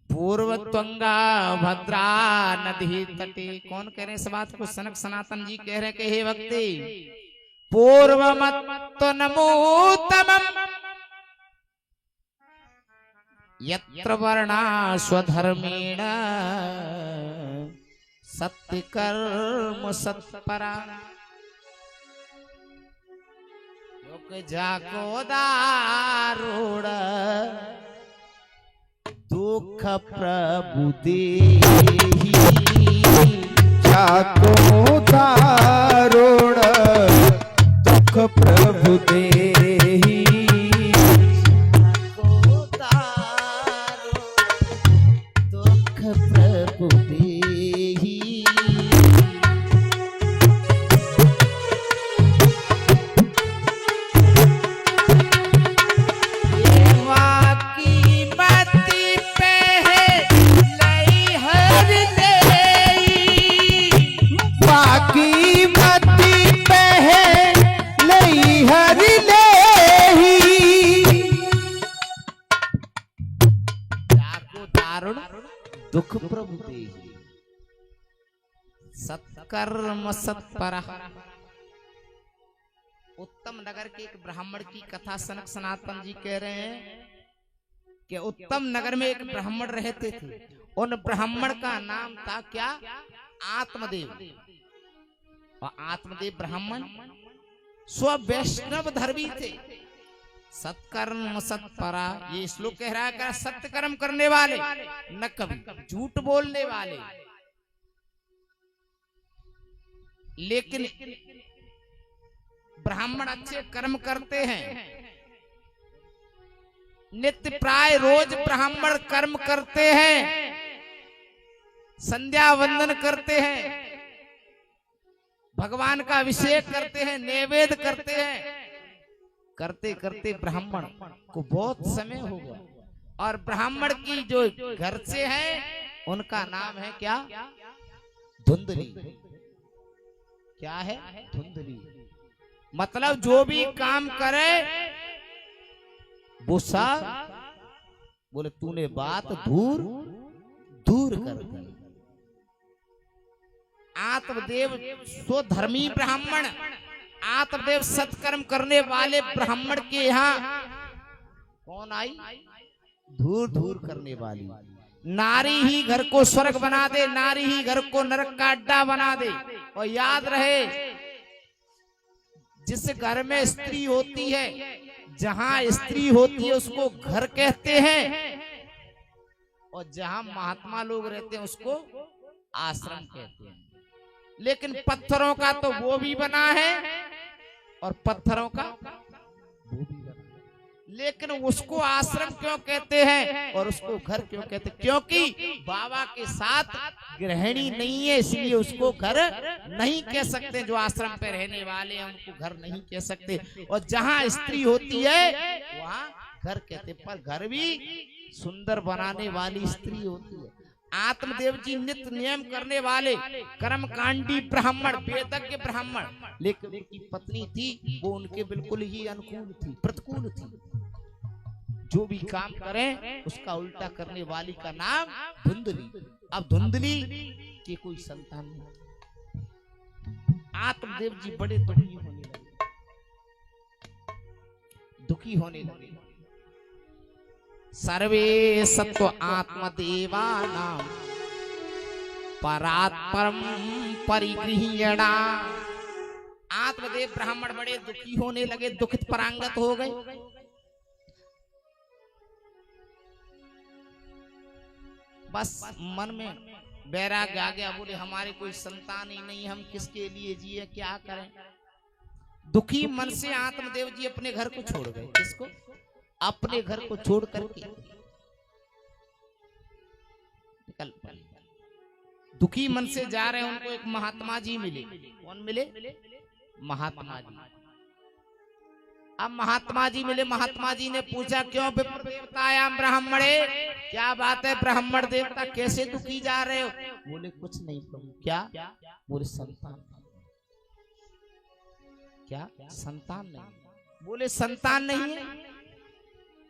पूर्व तुंगा भद्रा नदी तटे। कौन कह रहे हैं इस बात को? सनक सनातन जी कह रहे कि हे भक्ति पूर्व मत नमोतमम यत्र वर्णा स्वधर्मेण सत्य कर्म सत्परा योग जाको दारुण दुख प्रभु देहि जाको दारुण दुख प्रभु देहि जाको दारुण दुख प्रभु देहि दुख प्रभु देहि सत्कर्म सत्परा। उत्तम नगर के एक ब्राह्मण की कथा सनक सनातन जी कह रहे हैं कि उत्तम नगर में एक ब्राह्मण रहते थे। उन ब्राह्मण का नाम था क्या? आत्मदेव। और आत्मदेव ब्राह्मण स्व वैष्णव धर्मी थे। सत्कर्म सत्परा, ये श्लोक कह रहा है सत्य कर्म करने वाले, न कभी झूठ बोलने वाले। लेकिन ब्राह्मण अच्छे कर्म करते हैं, नित्य प्राय रोज ब्राह्मण कर्म करते हैं, संध्या वंदन करते हैं, भगवान का अभिषेक करते हैं, नैवेद्य करते हैं। करते करते ब्राह्मण को बहुत समय हो गया। और ब्राह्मण की जो घर से है उनका नाम है क्या? धुंधली। क्या है? धुंधली। मतलब जो भी काम करे वो सब बोले तूने बात दूर दूर कर दी। आत्मदेव स्वधर्मी ब्राह्मण, आत्मदेव सत्कर्म करने वाले ब्राह्मण के यहाँ कौन आई? धूर धूर करने वाली। नारी ही घर को स्वर्ग बना दे, नारी ही घर को नरक का अड्डा बना दे। और याद रहे जिस घर में स्त्री होती है, जहां स्त्री होती है उसको घर कहते हैं, और जहां महात्मा लोग रहते हैं उसको आश्रम कहते हैं। लेकिन पत्थरों का तो वो भी बना है और पत्थरों का वो भी बना है। लेकिन उसको आश्रम क्यों कहते हैं और उसको घर क्यों कहते हैं? क्योंकि बाबा के साथ गृहिणी नहीं है, इसलिए उसको घर नहीं कह सकते। जो आश्रम पे रहने वाले हैं उनको घर नहीं कह सकते। और जहां स्त्री होती है वहां घर कहते, पर घर भी सुंदर बनाने वाली स्त्री होती है। आत्मदेव जी नित्य नियम करने वाले कर्मकांडी ब्राह्मण, वेदज्ञ ब्राह्मण, लेकिन उनकी पत्नी थी वो उनके बिल्कुल ही अनुकूल थी, प्रतिकूल थी। जो भी काम करें उसका उल्टा करने वाली का नाम धुंधली। अब धुंधली के कोई संतान नहीं। आत्मदेव जी बड़े दुखी होने लगे। दुखी होने लगे। सर्वे सत्व आत्मदेवानां परात्परम परिगृह्यणा। आत्मदेव ब्राह्मण बड़े दुखी होने लगे, दुखित परांगत हो गए। बस मन में वैराग्य आ गया, बोले हमारे कोई संतान ही नहीं, हम किसके लिए जिए, क्या करें। दुखी मन से आत्मदेव जी अपने घर को छोड़ गए। किसको? अपने घर को छोड़ करके निकल पड़े। दुखी मन से जा रहे हैं, उनको एक महात्मा जी मिले। कौन मिले? महात्मा जी। अब महात्मा जी मिले, महात्मा जी ने पूछा क्यों विप्र देवतायाम ब्राह्मणे, क्या बात है ब्राह्मण देवता, कैसे दुखी जा रहे हो? बोले कुछ नहीं प्रभु। क्या? बोले संतान। क्या? संतान नहीं। बोले संतान नहीं है?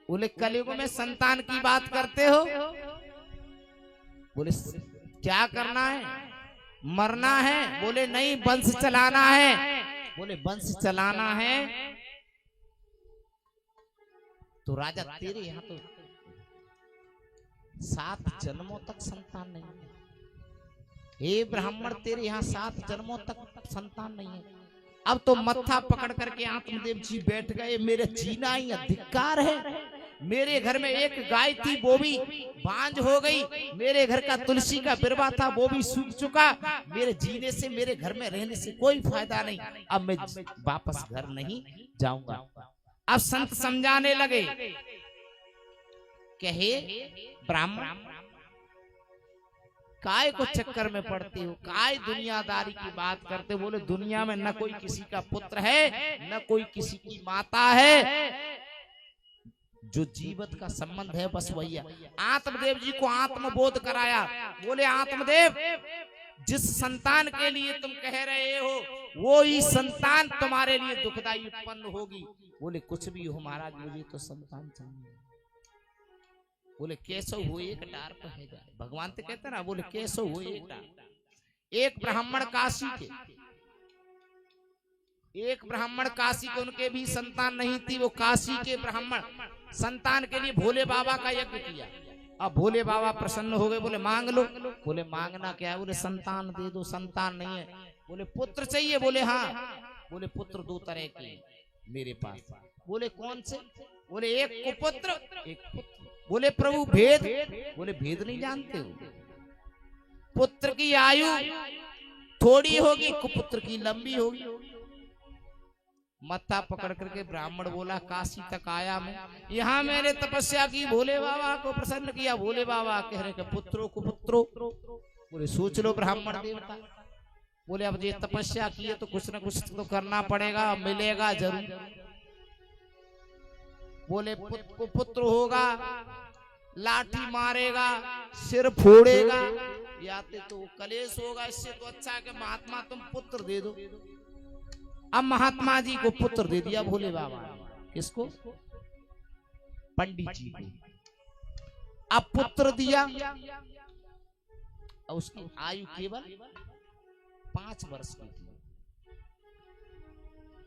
बोले कलयुग में संतान की बात करते हो? बोले क्या करना है? मरना है? बोले नहीं, वंश चलाना है। बोले वंश चलाना है तो राजा तेरे यहाँ तो 7 जन्मों तक संतान नहीं है। हे ब्राह्मण, तेरे यहाँ 7 जन्मों तक संतान नहीं है। अब तो मत्था पकड़ करके आत्मदेव जी बैठ गए। मेरे जीना ही अधिकार है। मेरे घर में एक गाय थी, वो भी बांझ हो गई। मेरे घर का तुलसी का बिरवा था, वो भी सूख चुका। मेरे जीने से, मेरे घर में रहने से कोई फायदा नहीं। अब मैं वापस घर नहीं जाऊंगा। अब संत समझाने लगे, कहे ब्राह्मण काय को चक्कर में पड़ते हो, काय दुनियादारी की बात करते। बोले दुनिया में न कोई किसी का पुत्र है, न कोई किसी की माता है। जो जीवित का संबंध है बस वही है। आत्मदेव जी को आत्मबोध कराया। बोले आत्मदेव, जिस संतान के लिए तुम कह रहे हो वो ही संतान तुम्हारे लिए दुखदाई उत्पन्न होगी। बोले कुछ भी हो महाराज, मुझे तो संतान चाहिए। बोले कैसो हो एक डार पर है जाए, भगवान तो कहते ना। बोले कैसो हो एक डार। एक ब्राह्मण काशी के, उनके भी संतान नहीं थी। वो काशी के ब्राह्मण संतान के लिए भोले बाबा का यज्ञ किया। अब भोले बाबा प्रसन्न हो गए। बोले मांग लो। बोले मांगना क्या है? बोले संतान दे दो। संतान नहीं है। बोले पुत्र चाहिए? बोले हाँ। बोले पुत्र 2 तरह के मेरे पास। बोले कौन से? बोले एक कुपुत्र, एक पुत्र। बोले प्रभु भेद? बोले भेद नहीं जानते हो। पुत्र की आयु थोड़ी होगी, कुपुत्र की लंबी होगी। मत्था पकड़ करके ब्राह्मण बोला काशी तक आया मैं, यहाँ मैंने तपस्या की, भोले बाबा को प्रसन्न किया। भोले बाबा कह रहे पुत्रो कुपुत्रो। बोले सोच लो ब्राह्मण देवता। बोले अब ये तपस्या की है तो कुछ ना कुछ तो करना पड़ेगा, मिलेगा जरूर। बोले पुत्र होगा, लाठी मारेगा, सिर फोड़ेगा, या तो कलेश होगा। इससे तो अच्छा कि महात्मा तुम पुत्र दे दो। अब महात्मा जी को पुत्र दे दिया भोले बाबा। किसको? पंडित जी को। अब पुत्र दिया और उसकी आयु केवल 5 वर्ष की थी।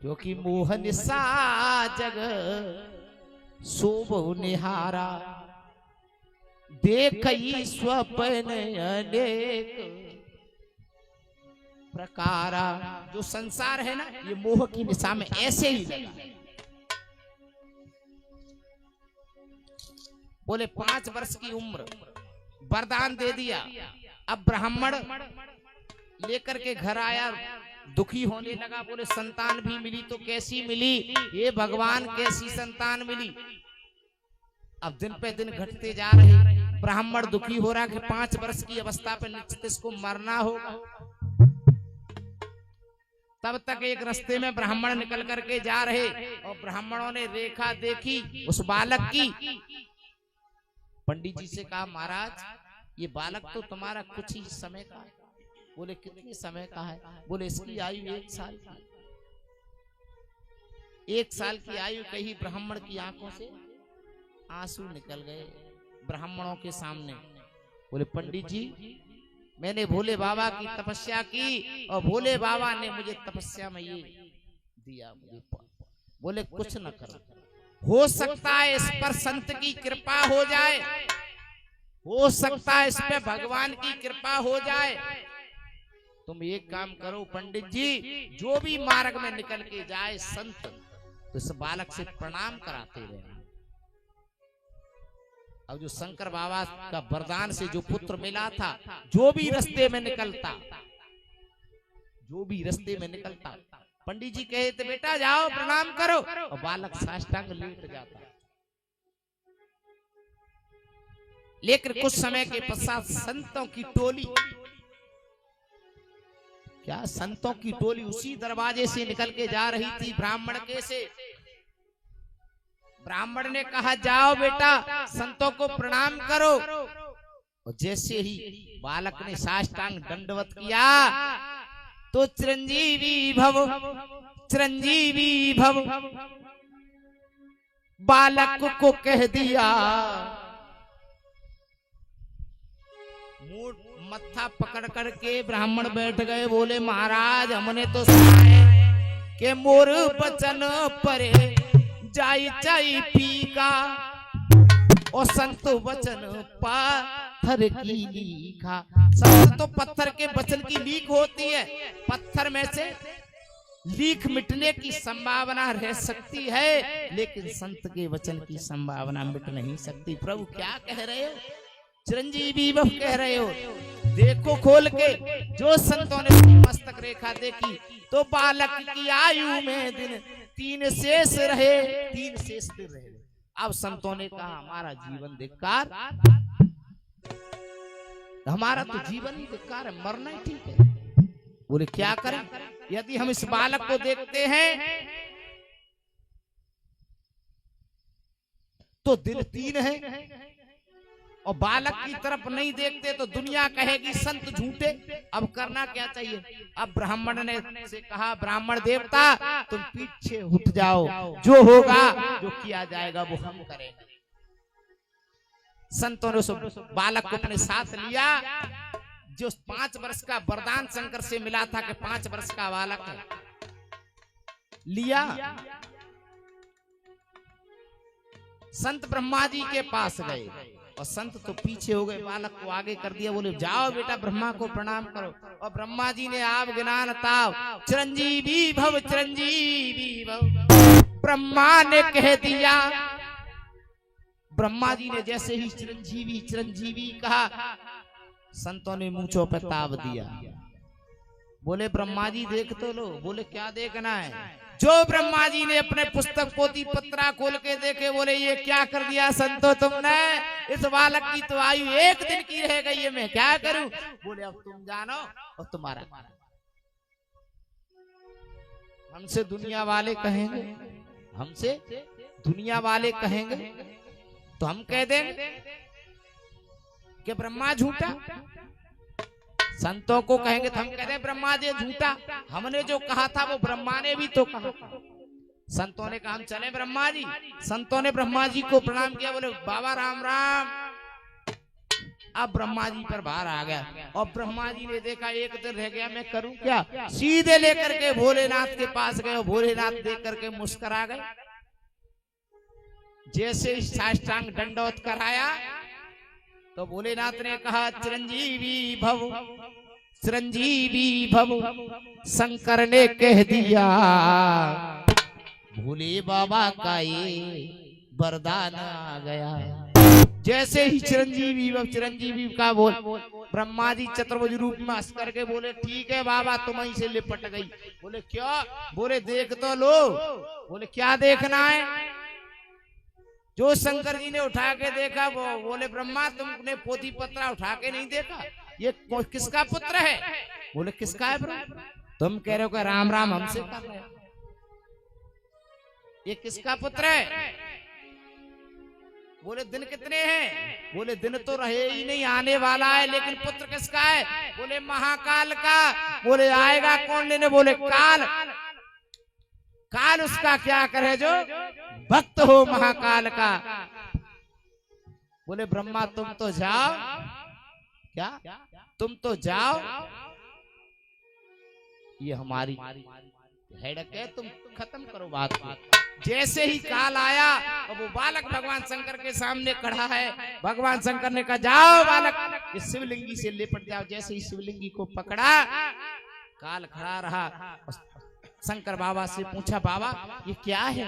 क्योंकि मोहन सा जग शोभो निहारा, देखई स्वप्न अनेक प्रकारा। जो संसार है ना, ये मोह की निशा में ऐसे ही लगा। बोले 5 वर्ष की उम्र, वरदान दे दिया। अब ब्राह्मण लेकर के घर आया, दुखी होने लगा। बोले संतान भी मिली तो कैसी मिली? ये भगवान कैसी संतान मिली? अब दिन पे दिन घटते जा रहे। ब्राह्मण दुखी हो रहा कि 5 वर्ष की अवस्था पे निश्चित इसको मरना होगा। तब तक एक रास्ते में ब्राह्मण निकल करके जा रहे और ब्राह्मणों ने रेखा देखी उस बालक की। पंडित जी से कहा महाराज ये बालक तो तुम्हारा कुछ ही समय का है। बोले कितने समय का है? बोले इसकी आयु 1 साल की। 1 साल की आयु कही। ब्राह्मण की आंखों से आंसू निकल गए ब्राह्मणों के सामने। बोले पंडित जी मैंने भोले बाबा की तपस्या की और भोले बाबा ने मुझे तपस्या में ये दिया। मुझे बोले कुछ न करो, हो सकता है इस पर संत की कृपा हो जाए, हो सकता है इस पे भगवान की कृपा हो जाए। तुम एक काम करो पंडित जी, जो भी मार्ग में निकल के जाए संत, तो इस बालक से प्रणाम कराते रहे। अब जो शंकर बाबा का वरदान से जो पुत्र मिला था, जो भी रास्ते में निकलता, जो भी रास्ते में निकलता, पंडित जी कहे थे बेटा जाओ प्रणाम करो, और बालक साष्टांग लेट जाता। लेकिन कुछ समय के पश्चात संतों की टोली, क्या संतों की टोली उसी दरवाजे से निकल के जा रही थी ब्राह्मण के से। ब्राह्मण ने कहा जाओ बेटा संतों को प्रणाम करो, और जैसे ही बालक ने साष्टांग दंडवत किया तो चिरंजीवी भव, चिरंजीवी भव बालक को कह दिया। मत्था पकड़ करके ब्राह्मण बैठ गए, बोले महाराज हमने तो सुना है कि मोर बचन पर जाई जाई पीका, और संत वचन पत्थर की लीखा। संत तो पत्थर के वचन की लीक होती है, पत्थर में से लीक मिटने की संभावना रह सकती है, लेकिन संत के वचन की संभावना मिट नहीं सकती। प्रभु क्या कह रहे हो? चिरंजीवी बफ कह रहे हो? देखो खोल के, जो संतों ने मस्तक रेखा देखी तो बालक की आयु में दिन 3 शेष रहे, 3 शेष दिन रहे। अब संतों ने कहा हमारा जीवन धिक्कार, हमारा तो जीवन ही धिक्कार है, मरना ही ठीक है। बोले क्या करें? यदि हम इस बालक को देखते हैं तो दिन 3 है, और बालक की तरफ नहीं देखते तो दुनिया कहेगी संत झूठे। अब करना क्या चाहिए? अब ब्राह्मण ने से कहा ब्राह्मण देवता तुम पीछे उठ जाओ, जो होगा जो किया जाएगा वो हम करेंगे। संतों ने बालक को अपने साथ लिया, जो 5 वर्ष का वरदान शंकर से मिला था कि 5 वर्ष का बालक है, लिया। संत ब्रह्मा जी के पास गए, और संत तो पीछे हो गए, बालक को आगे कर दिया। बोले जाओ बेटा ब्रह्मा को प्रणाम करो, और ब्रह्मा जी ने आप ज्ञान ताव चिरंजीवी भव, चिरंजीवी भव ब्रह्मा ने कह दिया। ब्रह्मा जी ने जैसे ही चिरंजीवी चिरंजीवी कहा, संतों ने मूंछों पे ताव दिया। बोले ब्रह्मा जी देख तो लो। बोले क्या देखना है? जो ब्रह्मा जी ने अपने पुस्तक पोथी पत्रा खोल के देखे, बोले ये क्या कर दिया संतो तुमने? इस बालक की तो आयु 1 दिन की रह गई है, मैं क्या करूं? बोले अब तुम जानो और तुम्हारा। हमसे दुनिया वाले कहेंगे, हमसे दुनिया वाले कहेंगे तो हम कह देंगे कि ब्रह्मा झूठा। संतों को कहेंगे तो हम कहते हैं ब्रह्मा जी झूठा, हमने जो कहा था वो ब्रह्मा ने भी तो कहा। संतों ने कहा हम चले ब्रह्मा जी। संतों ने ब्रह्मा जी को प्रणाम किया, बोले बाबा राम राम। अब ब्रह्मा जी पर भार आ गया, और ब्रह्मा जी ने देखा 1 दिन रह गया, मैं करूं क्या? सीधे लेकर के भोलेनाथ के पास गए, भोलेनाथ देख करके मुस्कुरा गए। जैसे साष्टांग दंडवत कराया तो भोलेनाथ ने कहा चिरंजीवी भव, चिरंजीवी भव। शंकर ने कह दिया भोले बाबा का ये वरदान आ गया। जैसे ही चिरंजीवी भव, चिरंजीवी का बोल, ब्रह्मा जी चतुर्भुज रूप में हंस करके बोले ठीक है बाबा, तुम वहीं से लिपट गई। बोले क्या? बोले देख तो लो। बोले क्या देखना है? जो शंकर जी ने उठा के देखा, वो बोले ब्रह्मा तुमने पोथी पत्रा उठा के नहीं देखा, ये किसका पुत्र है? बोले किसका है ब्रह्मा? तुम कह रहे हो कि राम राम हमसे कर रहे हो, ये किसका पुत्र है? बोले दिन कितने हैं? बोले दिन तो रहे ही नहीं, आने वाला है, लेकिन पुत्र किसका है? बोले महाकाल का। बोले आएगा कौन लेने? बोले काल। काल उसका क्या करे जो भक्त हो महाकाल का। बोले ब्रह्मा तुम तो जाओ, क्या तुम तो जाओ, ये हमारी हेडके तुम खत्म करो बात को। जैसे ही काल आया और वो बालक भगवान शंकर के सामने खड़ा है, भगवान शंकर ने कहा जाओ बालक इस शिवलिंगी से लिपट जाओ। जैसे ही शिवलिंगी को पकड़ा, काल खड़ा रहा। शंकर बाबा से पूछा बाबा ये क्या है?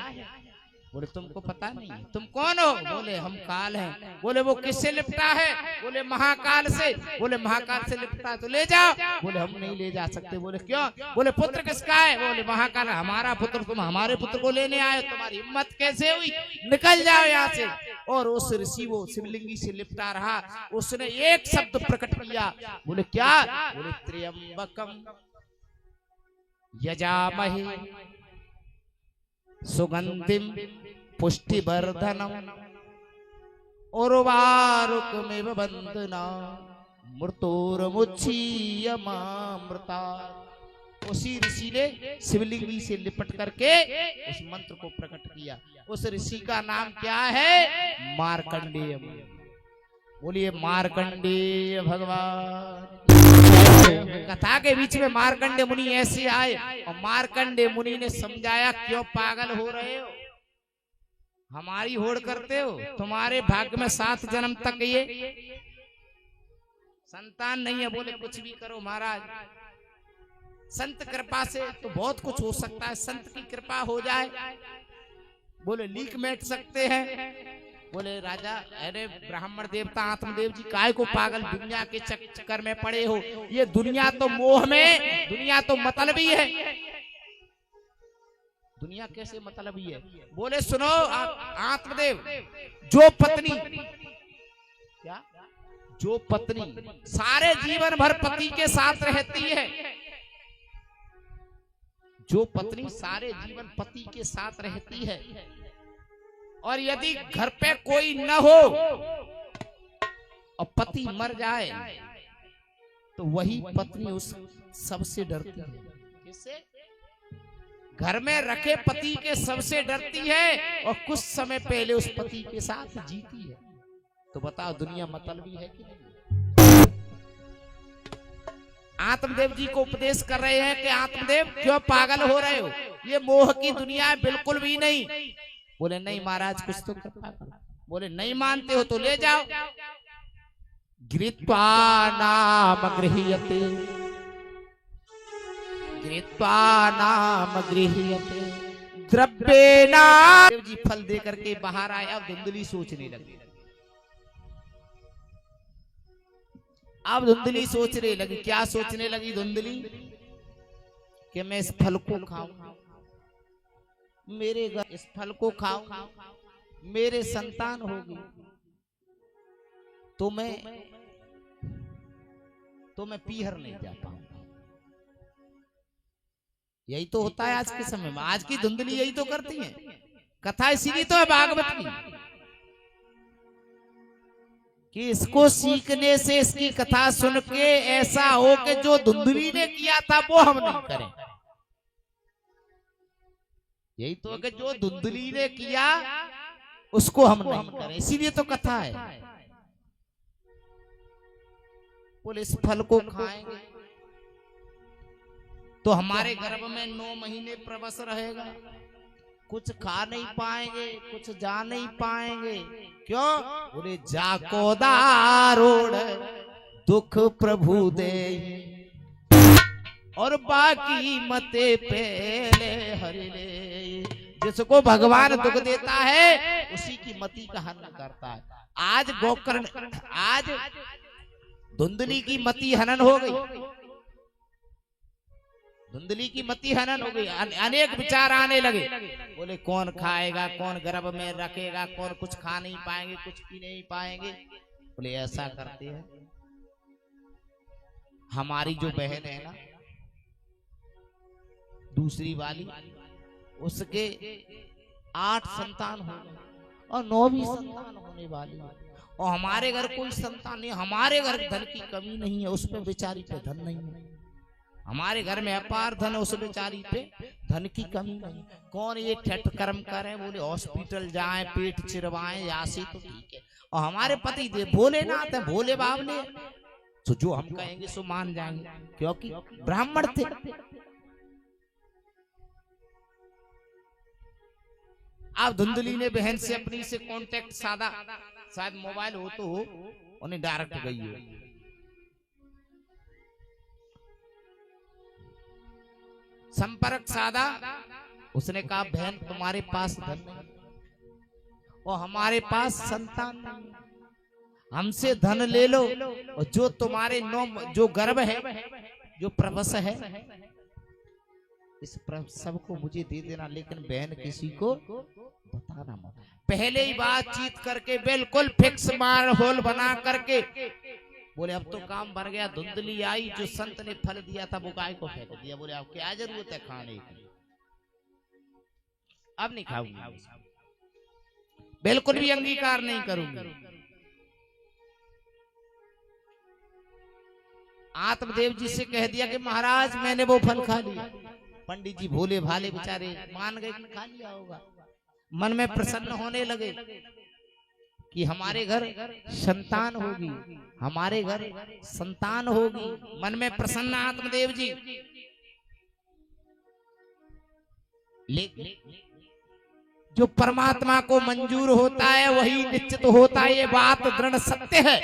बोले तुमको पता नहीं? तुम कौन हो? बोले हम काल हैं। बोले वो किससे लिपटा है? बोले महाकाल से। बोले महाकाल से लिपटा है तो ले जाओ। बोले हम नहीं ले जा सकते। बोले क्यों? बोले पुत्र किसका है? बोले महाकाल हमारा पुत्र, तुम हमारे पुत्र को लेने आए, तुम्हारी हिम्मत कैसे हुई? निकल जाओ यहाँ से। और उस ऋषि वो शिवलिंगी से लिपटा रहा, उसने एक शब्द प्रकट किया। बोले क्या? बोले त्र्यंबकम यजामहे सुगंधिम पुष्टिवर्धनम उर्वारुकमिव बंधना मृत्युर्मुच्यमामृता। उसी ऋषि ने शिवलिंगी से लिपट करके उस मंत्र को प्रकट किया। उस ऋषि का नाम क्या है? मार्कंडेय। बोलिए मार्कंडेय भगवान। कथा के बीच में मार्कंडेय मुनि ऐसे आए और मार्कंडेय मुनि ने समझाया क्यों पागल हो रहे हो, हमारी होड़ करते हो? तुम्हारे भाग्य में 7 जन्म तक ये संतान नहीं है। बोले कुछ भी करो महाराज, संत कृपा से तो बहुत कुछ हो सकता है, संत की कृपा हो जाए। बोले लीक मेट सकते हैं। बोले राजा अरे ब्राह्मण देवता आत्मदेव जी काय को पागल दुनिया के चक्कर में पड़े हो? ये दुनिया तो मोह में, दुनिया तो मतलबी है। दुनिया कैसे मतलबी है? बोले सुनो आत्मदेव, जो पत्नी क्या, जो पत्नी सारे जीवन भर पति के साथ रहती है, जो पत्नी सारे जीवन पति के साथ रहती है और यदि घर पे कोई न हो और पति मर जाए तो वही पत्नी उस सबसे डरती है। किससे? घर में रखे पति के सबसे डरती है और कुछ समय पहले उस पति के साथ जीती है। तो बताओ दुनिया मतलबी है कि नहीं? आत्मदेव जी को उपदेश कर रहे हैं कि आत्मदेव क्यों पागल हो रहे हो, ये मोह की दुनिया है, बिल्कुल भी नहीं। बोले नहीं महाराज कुछ तो कृपा करो। बोले नहीं मानते हो तो ले जाओ। गृहीत्वा नाम गृह्यते, गृहीत्वा नाम गृह्यते द्रव्येना। देव जी फल दे करके बाहर आए। अब धुंधली सोचने लगी, अब धुंधली सोचने लगी। क्या सोचने लगी धुंधली? कि मैं इस फल को खाऊं, मेरे घर इस फल को खाऊं, मेरे संतान होगी तो मैं पीहर नहीं जा पाऊंगा। यही तो होता है आज के समय में। आज की धुंधली यही तो करती है। कथा इसीलिए तो है भागवत की कि इसको सीखने से, इसकी कथा सुन के ऐसा हो कि जो धुंधली ने किया था वो हम नहीं करें। यही तो कि जो धुंधली ने किया उसको हम नहीं करें, इसीलिए तो कथा है। बोले इस फल को खाएंगे तो हमारे गर्भ में 9 महीने प्रवश रहेगा, कुछ खा नहीं पाएंगे, कुछ जा नहीं पाएंगे। क्यों? बोले जाको दारोड़ दुख प्रभु दे और बाकी मते पहले हरि ले। जिसको भगवान दुख देता है उसी की मति का हनन करता है। आज गोकर्ण, आज धुंधली की मति हनन हो गई, धुंधली की मति हनन हो गई। अनेक विचार आने लगे। बोले कौन खाएगा, कौन गर्भ में रखेगा, कौन कुछ खा नहीं पाएंगे, कुछ पी नहीं पाएंगे। बोले ऐसा करते हैं, हमारी जो बहन है ना दूसरी वाली, उसके 8 संतान हो और 9वीं संतान होने वाली है और हमारे घर कोई संतान नहीं। हमारे घर धन की कमी नहीं है, उस पे बेचारी पे धन नहीं है। हमारे घर में अपार धन, उस बेचारी पे धन की कमी नहीं। कौन ये ठट कर्म करे? बोले हॉस्पिटल जाएं, पेट चिरवाएं, यासी तो ठीक है। और हमारे पति देव भोलेनाथ है, भोले बाबले, तो जो हम कहेंगे सो मान जाएंगे, क्योंकि ब्राह्मण थे। अब धुंधली ने बहन से अपनी से कांटेक्ट साधा, शायद मोबाइल हो तो हो, उन्हें डायरेक्ट गई हो। संपर्क साधा, उसने कहा बहन तुम्हारे पास धन नहीं और हमारे पास संतान नहीं, हमसे धन ले लो और जो तुम्हारे जो गर्भ है, जो प्रवस है, इस प्रसव को मुझे दे देना, लेकिन बहन किसी को बताना मत। पहले ही बातचीत करके बिल्कुल फिक्स माहौल बना करके बोले अब तो काम भर गया। धुंधली आई, जो संत ने फल दिया था वो गाय को फेंक दिया। बोले अब क्या जरूरत है खाने की, अब नहीं खाऊंगी, बिल्कुल भी अंगीकार नहीं करूंगी। आत्मदेव जी से कह दिया कि महाराज मैंने वो फल खा लिया। पंडित जी भोले भाले बेचारे मान गए कि खा लिया होगा। मन में प्रसन्न होने लगे कि हमारे घर संतान होगी, हमारे घर संतान होगी। मन में प्रसन्न आत्मदेव जी। लेकिन जो परमात्मा को मंजूर होता है वही निश्चित होता है, ये बात दृढ़ सत्य है।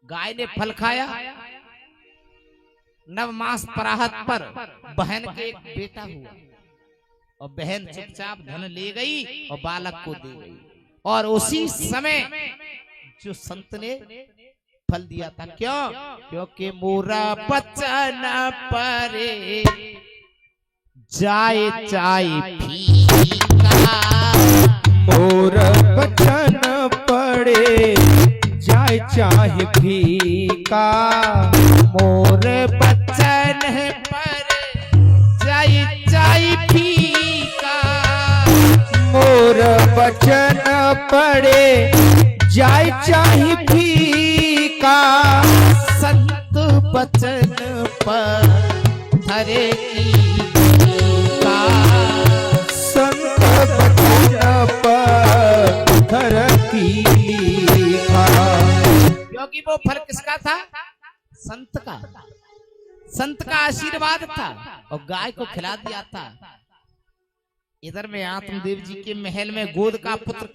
गाय ने फल खाया, नवमास पराहत पर बहन के एक बेटा हुआ और बहन चुपचाप धन ले गई और बालक को दे गई। और उसी समय जो संत ने फल दिया था, क्यों? क्योंकि मोरा बचन परे जाए चाय फीका, मोर बचन पड़े जाए चाहे फीका, मोर बचन पर जाए चाय फीका, मोर बचन पड़े जाए चाहे फीका, संत बचन पर हरे का, संत बचन पत्थर की लिखा। क्योंकि वो फल किसका था? संत का। संत का आशीर्वाद था और गाय को खिला दिया था। इधर में आत्मदेव जी के महल में गोद का पुत्र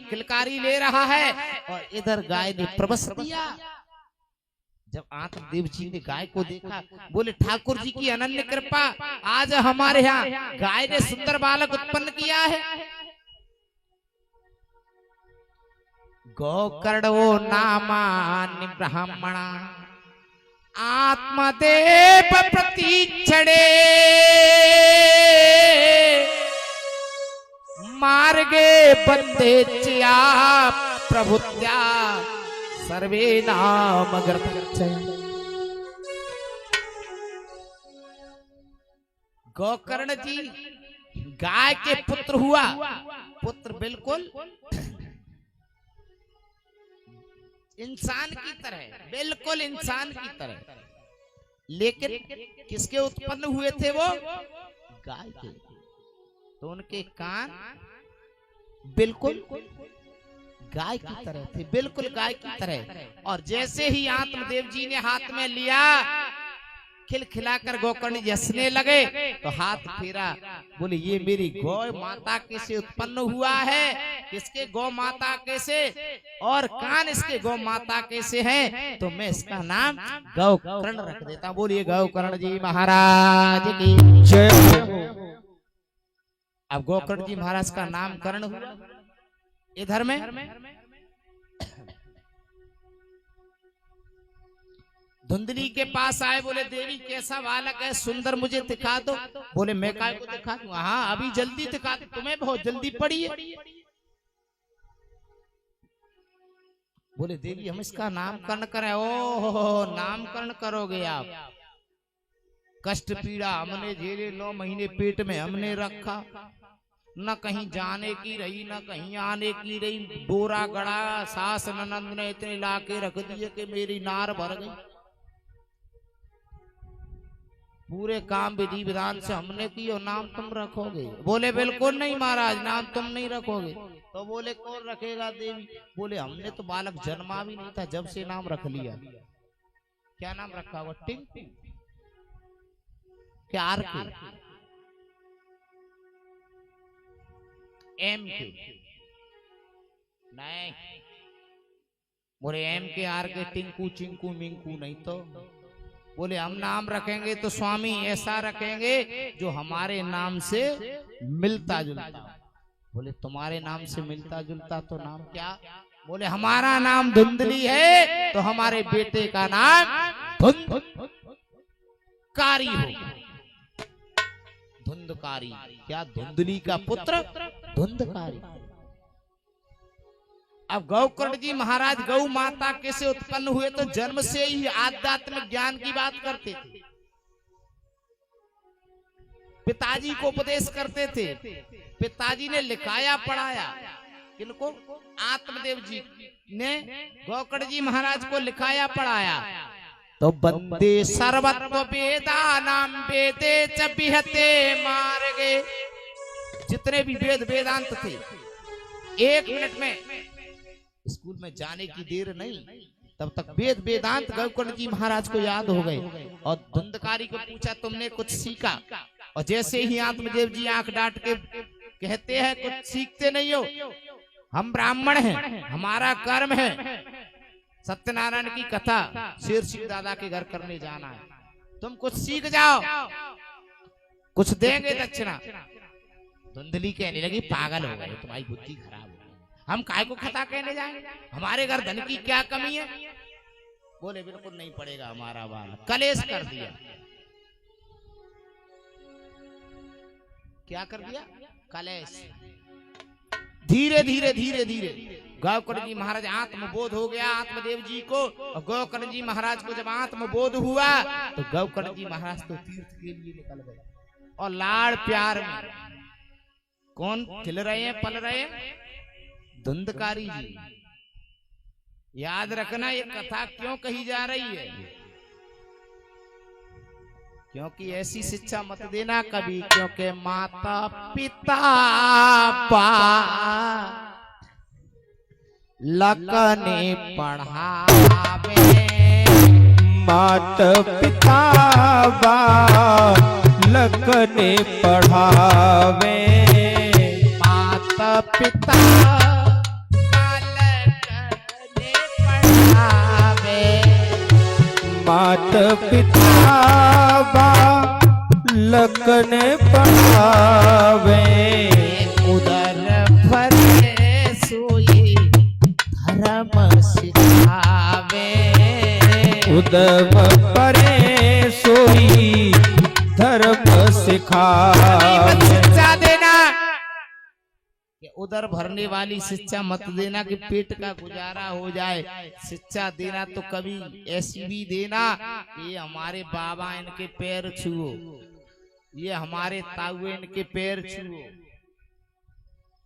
किलकारी ले रहा है और इधर गाय ने प्रवस दिया। जब आत्मदेव जी ने गाय को देखा, बोले ठाकुर जी की अनन्य कृपा, आज हमारे यहाँ गाय ने सुंदर बालक उत्पन्न किया है। गोकर्णो नामानि ब्राह्मणा आत्मदेव प्रतीक्षणे मार्गे बंदे च्या प्रभुत्या सर्वे नाम ग्रथक्षय। गोकर्ण जी गाय के पुत्र हुआ। पुत्र बिल्कुल इंसान की तरह, बिल्कुल इंसान की तरह, लेकिन किसके उत्पन्न हुए थे वो? गाय के। तो उनके कान बिल्कुल गाय की तरह थे, बिल्कुल गाय की तरह। और जैसे ही आत्मदेव जी ने हाथ में लिया, खिलखिलाकर गोकर्ण हंसने लगे तो हाथ फेरा, बोले ये मेरी गौ माता कैसे उत्पन्न हुआ है? किसके गौ माता कैसे? और कान इसके गौ माता कैसे हैं? तो मैं इसका नाम गोकर्ण रख देता हूं। बोलिए गोकर्ण जी महाराज की जय। अब गोकर्ण जी महाराज का नामकरण हुआ। इधर में धुंधली के पास आए, बोले देवी कैसा बालक है, सुंदर, मुझे दिखा दो। बोले मैं काय को दिखा दूं? हाँ अभी जल्दी दिखा दो, तुम्हें बहुत जल्दी पड़ी है। बोले देवी हम इसका नामकरण करें। ओ नामकरण करोगे आप? कष्ट पीड़ा हमने झेले, 9 महीने पेट में हमने रखा, न कहीं जाने की रही न कहीं आने की रही। बोरा गड़ा, सास ननंद ने इतने लाके रख दिए कि मेरी नार भर गई। पूरे काम विधि विधान से हमने की और नाम तुम रखोगे? बोले बिल्कुल नहीं महाराज, नाम तुम नहीं रखोगे। तो बोले कौन रखेगा देवी? बोले हमने तो बालक जन्मा भी नहीं था जब से नाम रख लिया। क्या नाम रखा हुआ? टिंकू, क्या आर के? एम के नहीं, बोले एम के आर के टिंकू चिंकू मिंकू नहीं तो। बोले हम नाम रखेंगे तो स्वामी ऐसा रखेंगे जो हमारे नाम से मिलता जुलता। बोले तुम्हारे नाम से मिलता जुलता तो नाम क्या? बोले हमारा नाम धुंधली है तो हमारे बेटे का नाम धुंधकारी हो। धुंधकारी क्या? धुंधली का पुत्र धुंधकारी। अब गौकर्ण जी महाराज गौ माता कैसे उत्पन्न हुए? तो जन्म से ही आध्यात्मिक ज्ञान की बात करते थे, पिताजी को उपदेश करते थे। पिताजी ने लिखाया पढ़ाया किनको? आत्मदेव जी ने गौकर्ण जी महाराज को लिखाया पढ़ाया। तो बंदे सर्वत्व वेदा नाम वेदे च विहते मार्गे। जितने भी वेद वेदांत थे 1 मिनट में स्कूल में जाने की देर नहीं, तब तक वेद वेदांत गौकर्ण जी महाराज को याद हो गए। और धुंधकारी को पूछा तुमने कुछ सीखा? और जैसे ही आत्मदेव जी आंख डांट के कहते हैं कुछ सीखते नहीं हो, हम ब्राह्मण हैं, हमारा कर्म है सत्यनारायण की कथा शेर सिंह दादा के घर करने जाना है, तुम कुछ सीख जाओ, कुछ देंगे दक्षिणा। धुंधली कहने लगी पागल हो गए, तुम्हारी बुद्धि खराब हो गई, हम काय को खता कहने जाएंगे, हमारे घर धन की क्या कमी है? बोले बिल्कुल नहीं पड़ेगा हमारा बाल। कलेश कर दिया। क्या कर दिया? कलेश। धीरे धीरे धीरे धीरे गौकर्ण जी महाराज आत्मबोध हो गया आत्मदेव जी को। और गौकर्ण जी महाराज को जब आत्मबोध हुआ तो गौकर्ण जी महाराज तो तीर्थ के लिए निकल गए। और लाड़ प्यार में कौन खिल रहे हैं, पल रहे हैं? धुंधकारी जी। याद रखना ये कथा क्यों कही जा रही है, क्योंकि ऐसी शिक्षा मत देना कभी, क्योंकि माता पिता लकने पढ़ावे, माता पिता लकने पढ़ावे, माता पिता लकने पढ़ावे, माता पिता लकने पढ़ावे, उदर भरे सोई धर्म सिखावे, उदम परे सोई धर्म सिखावे। शिक्षा देना कि उधर भरने वाली शिक्षा मत देना कि पेट का गुजारा हो जाए। शिक्षा देना तो कभी ऐसी भी देना कि ये हमारे बाबा इनके पैर छुओ, ये हमारे ताऊ इनके पैर छुओ,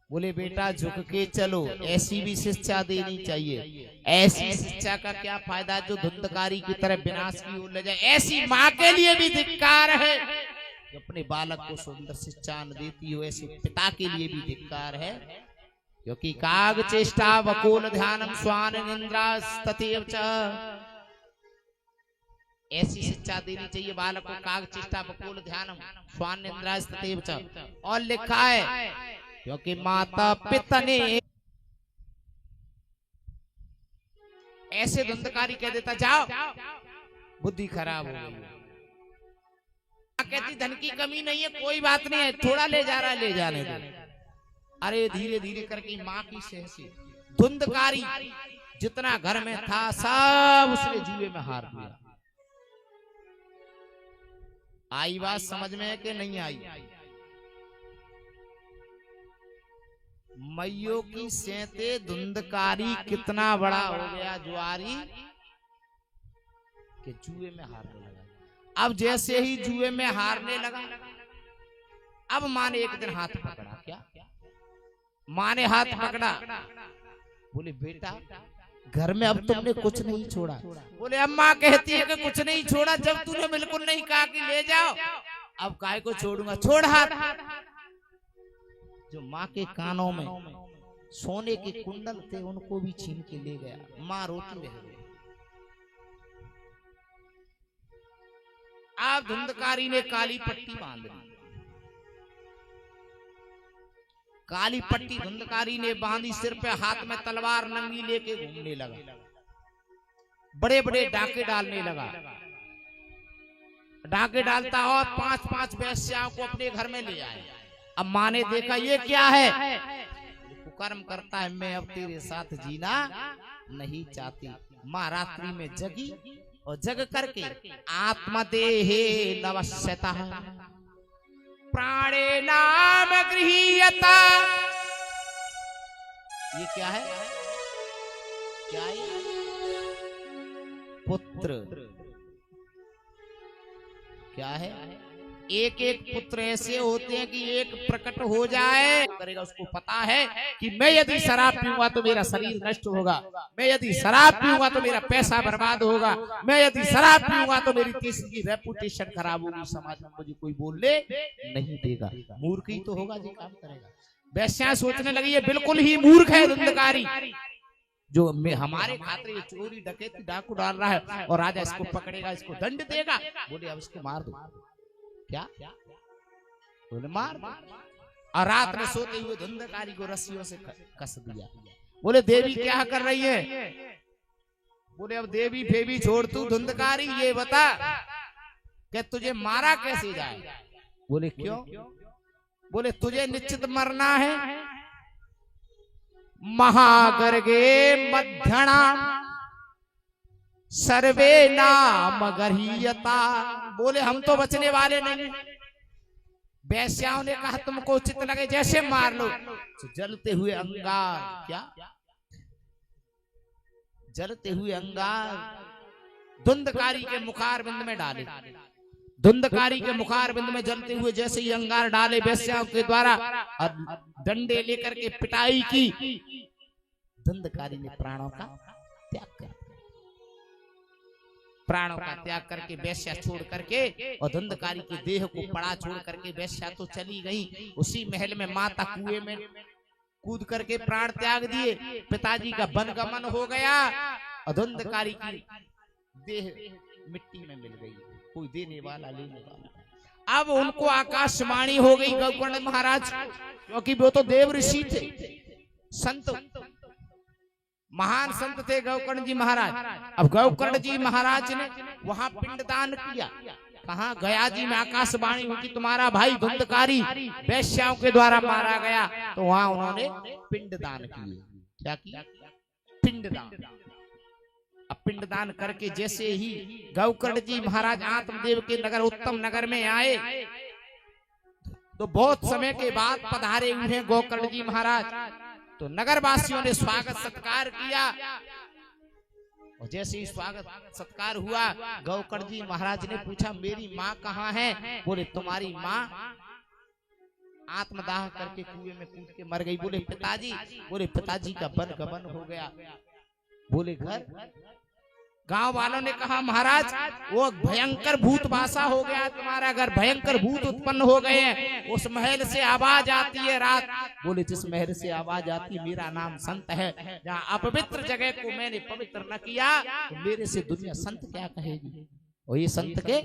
बोले बेटा झुक के चलो, ऐसी भी शिक्षा देनी चाहिए। ऐसी शिक्षा का क्या फायदा जो धुंधकारी की तरह विनाश की ओर ले जाए। ऐसी माँ के लिए भी धिक्कार है जो अपने बालक को सुंदर शिक्षा न देती हो, ऐसे पिता के लिए भी धिक्कार है, क्योंकि काग चेष्टा वकोल ध्यानम स्वान इंद्रास्ततेव च। ऐसी शिक्षा देनी चाहिए बालक को, काग चेष्टा वकोल ध्यानम स्वान इंद्रास्ततेव च। और लिखा है क्योंकि माता पिता ने ऐसे धुंधकारी कह देता जाओ, बुद्धि खराब हो गई। कहती धन की कमी नहीं है, कोई बात नहीं है, थोड़ा ले जा रहा, ले जाने दो। अरे धीरे धीरे करके माँ की सहसी धुंधकारी जितना घर में था सब उसने जुए में हार दिया। आई बात समझ में है कि नहीं आई? मैयों की सेंते धुंधकारी कितना बड़ा हो गया जुआरी कि जुए में हारने लगा। अब जैसे ही जुए में हारने लगा, अब माँ ने एक दिन हाथ पकड़ा। क्या माँ ने हाथ पकड़ा? बोले बेटा घर में अब तुमने कुछ नहीं छोड़ा। बोले अम्मा कहती है कि कुछ नहीं छोड़ा, जब तूने बिल्कुल नहीं कहा कि ले जाओ, अब काय को छोड़ूंगा, छोड़ हाथ। जो माँ के कानों में सोने के कुंडल थे उनको भी छीन के ले गया। माँ रोती रह गई। अब धुंधकारी ने काली पट्टी बांध ली। काली पट्टी धुंधकारी ने बांधी सिर पे, हाथ में तलवार नंगी लेके घूमने लगा, बड़े बड़े डाके डालने लगा। डाके डालता और 5-5 वेश्याओं को अपने घर में ले आए। अब माँ ने देखा ये क्या है, कुकर्म करता है, मैं अब तेरे साथ जीना नहीं चाहती। माँ रात्रि में जगी और जग करके आत्मदेहे नवस्यता प्राणे नाम गृहीयता। ये क्या है, क्या है? पुत्र। क्या है? एक एक पुत्र ऐसे होते हैं कि एक प्रकट हो जाए करेगा, उसको पता है कि मैं यदि शराब पीऊंगा तो मेरा शरीर नष्ट होगा, मैं यदि शराब पीऊंगा तो मेरा पैसा बर्बाद होगा, मैं यदि शराब पीऊंगा तो मेरी किसी की रेपुटेशन खराब होगी, समाज में मुझे कोई बोलने नहीं देगा। मूर्ख ही तो होगा जी काम करेगा। वैश्या सोचने लगी ये बिल्कुल ही मूर्ख है धुंधकारी, जो हमारे खातिर ये चोरी डकैती डाकू डाल रहा है और राजा इसको पकड़ेगा, इसको दंड देगा। बोले अब इसको मार दो। क्या? बोले मार। और रात में सोते हुए धुंधकारी को रस्सियों से कस दिया। बोले देवी क्या कर रही है? बोले अब देवी फेवी छोड़, तू धुंधकारी ये बता कि तुझे मारा कैसे जाए? बोले क्यों? बोले तुझे निश्चित मरना है, महागर्गे मध्यणा सर्वे नाम गरीयता। बोले हम तो बचने वाले नहीं। वैश्याओं ने कहा तुमको उचित लगे जैसे मार लो। तो जलते हुए अंगार, क्या जलते हुए अंगार धुंधकारी के मुखारबिंद में डाले। धुंधकारी के मुखारबिंद में जलते हुए जैसे ही अंगार डाले वैश्याओं के द्वारा और डंडे लेकर के पिटाई की, धुंधकारी ने प्राणों का त्याग कर दिया। प्राणों का त्याग करके वेश्या छोड़ करके और धुंधकारी के देह को पड़ा छोड़ करके वेश्या तो चली गई। उसी महल में माता कुएं में कूद करके प्राण त्याग दिए। पिताजी का वनगमन हो गया और धुंधकारी की देह मिट्टी में मिल गई, कोई देने वाला लेने वाला। अब उनको आकाशवाणी हो गई गौकर्ण महाराज, क्योंकि वो तो देव ऋषि थे, संत, महान संत थे गौकर्ण जी महाराज। अब गौकर्ण जी महाराज ने वहां पिंडदान किया। कहा गया जी में आकाशवाणी हुई कि तुम्हारा भाई धुंधकारी वैश्याओं के द्वारा मारा गया, तो वहां उन्होंने पिंडदान किए। क्या किया? पिंडदान। अब पिंडदान करके जैसे ही गौकर्ण जी महाराज आत्मदेव के नगर उत्तम नगर में आए, तो बहुत समय के बाद पधारे हुए गौकर्ण जी महाराज। तो नगरवासियों ने स्वागत सत्कार किया और जैसे ही स्वागत सत्कार हुआ गौकर्ण जी महाराज ने पूछा मेरी माँ कहाँ है? बोले तुम्हारी माँ आत्मदाह करके कुएं में कूद के मर गई। बोले पिताजी? बोले पिताजी का वनगमन हो गया। बोले घर? गांव वालों ने कहा महाराज वो भयंकर भूत वासा हो गया, तुम्हारा घर भयंकर भूत उत्पन्न हो गए हैं, उस महल से आवाज आती है रात। बोले जिस महल से आवाज आती मेरा नाम संत है, जहाँ अपवित्र जगह को मैंने पवित्र न किया तो मेरे से दुनिया संत क्या कहेगी? और ये संत के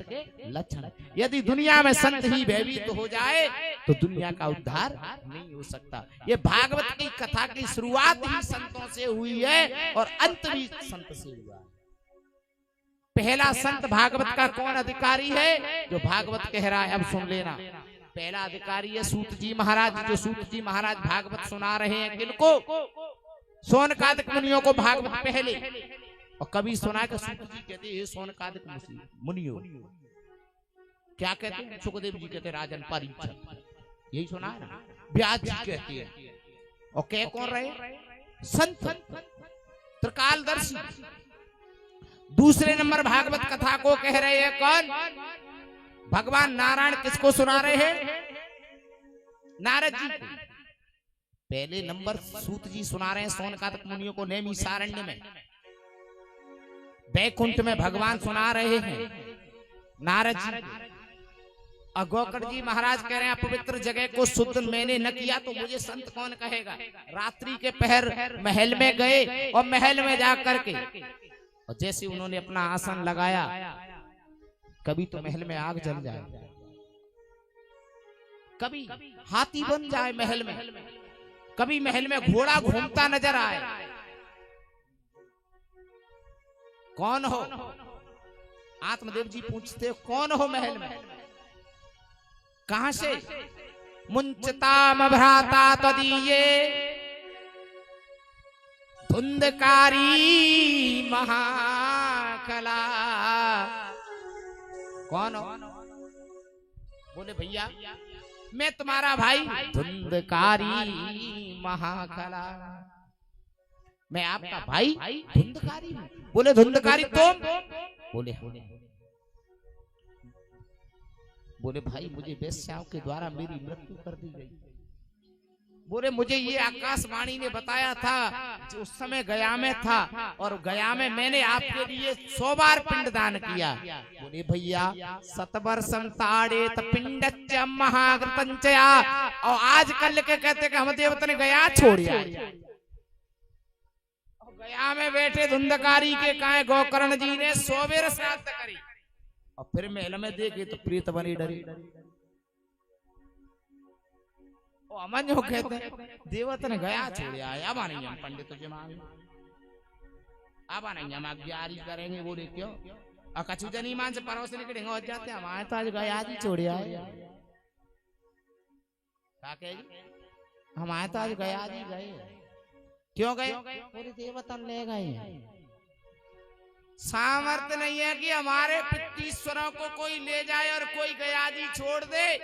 लक्षण, यदि दुनिया में संत ही भयभीत हो जाए तो दुनिया का उद्धार नहीं हो सकता। ये भागवत की कथा की शुरुआत ही संतों से हुई है और अंत भी संत से हुआ। पहला संत भागवत का कौन अधिकारी है? जो भागवत कह रहा है। अब सुन लेना, पहला अधिकारी है सूत जी महाराज। जो सूत जी महाराज भागवत सुना रहे हैं किनको? सोनकादिक मुनियों को भागवत पहले। और कभी सुना कि सूत जी कहते हैं सोनकादिक मुनियों, क्या कहते हैं? सुखदेव जी कहते राजन परीक्षण, यही सुना है ना। व्यास जी कहते हैं। और कह कौन रहे? संत त्रिकालदर्शी। दूसरे नंबर भागवत कथा को कह रहे हैं कौन? भगवान नारायण। किसको सुना रहे हैं? नारद जी को। पहले नंबर सूत जी सुना रहे हैं सोनकादिक मुनियों को नैमिषारण्य में, बैकुंठ में भगवान सुना रहे हैं नारद जी को। और गौकर्ण जी महाराज कह रहे हैं पवित्र जगह को शुद्ध मैंने न किया तो मुझे संत कौन कहेगा? रात्रि के पहर महल में गए और महल में जा करके और जैसे उन्होंने अपना आसन लगाया, कभी तो महल में आग जल जाए, कभी हाथी बन जाए महल में, कभी महल में घोड़ा घूमता नजर आए? कौन हो? आत्मदेव जी पूछते कौन हो महल में, कहां से? मुंचताम भ्राता तदीये धुंधकारी महाकला। कौन हो? बोले भैया मैं तुम्हारा भाई धुंधकारी महाकला। मैं आपका भाई धुंधकारी हूं। बोले धुंधकारी तुम? बोले भाई मुझे वेश्याओं के द्वारा मेरी मृत्यु कर दी गई। बोले मुझे ये आकाशवाणी ने बताया था, जो उस समय गया में था और गया में मैंने आपके लिए 100 बार पिंडदान किया। बोले भैया सतवर्षं ताड़ेत पिंडच्च महाकृतंचया, और आज कल के कहते कि हम देवता ने गया छोड़िया। गया में बैठे धुंधकारी के काहे गोकर्ण जी ने 100 बेर श्राद्ध करी, और फिर महल में देखे तो प्रीत बनी डरी। अमन जो कहते देवता ने गया छोड़िया, अब नहीं हम पंडित तुझे मांगे, अब नहीं हम आज्ञारी करेंगे। बोले क्यों? कछु जनी मान से परोस निकलेंगे हो जाते, हमारे तो आज गया जी छोड़िया। हमारे तो आज गया जी गए। क्यों गए? पूरी देवता ले गए। सामर्थ्य नहीं है कि हमारे पितृश्वरों को कोई ले जाए और कोई गया जी छोड़ दे।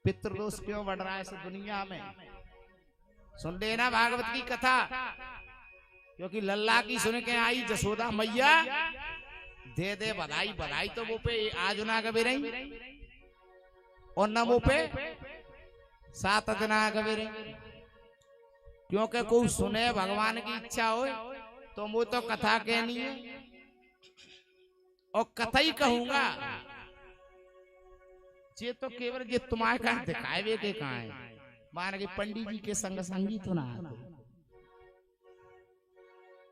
पितृदोष क्यों बढ़ रहा है इस दुनिया में? सुन लेना भागवत की कथा, क्योंकि लल्ला की सुन के आई जसोदा मैया, दे दे बधाई। बधाई तो वो पे आज ना कभी रही, और न वो पे 7 दिन कभी रही। क्योंकि कोई सुने भगवान की इच्छा हो तो वो तो कथा कहनी है, और कथा ही कहूंगा। ये तो केवल ये तुम्हारे कहा दिखाए वे के कहा है, मान के पंडित जी के संग संगीत ना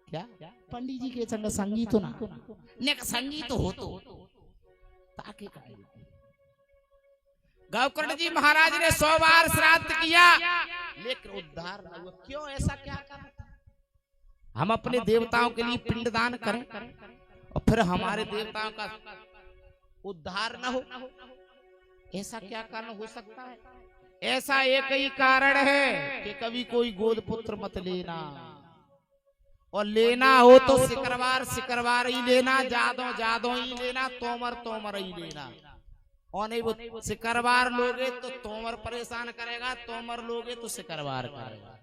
क्या? पंडित जी के संग संगीत ना ने संगीत हो तो ताकि गोकर्ण जी महाराज ने 100 बार श्राद्ध किया, लेकिन उद्धार न हुआ। क्यों? ऐसा क्या करा? हम अपने देवताओं के लिए पिंडदान करें और फिर हमारे देवताओं का उद्धार न हो, ऐसा क्या कारण हो सकता है? ऐसा एक ही कारण है कि कभी कोई गोद पुत्र मत लेना, और लेना हो तो सिकरवार ही लेना, जादो ही लेना, तोमर ही लेना। और नहीं वो सिकरवार लोगे तो तोमर परेशान करेगा, तोमर लोगे तो सिकरवार करेगा।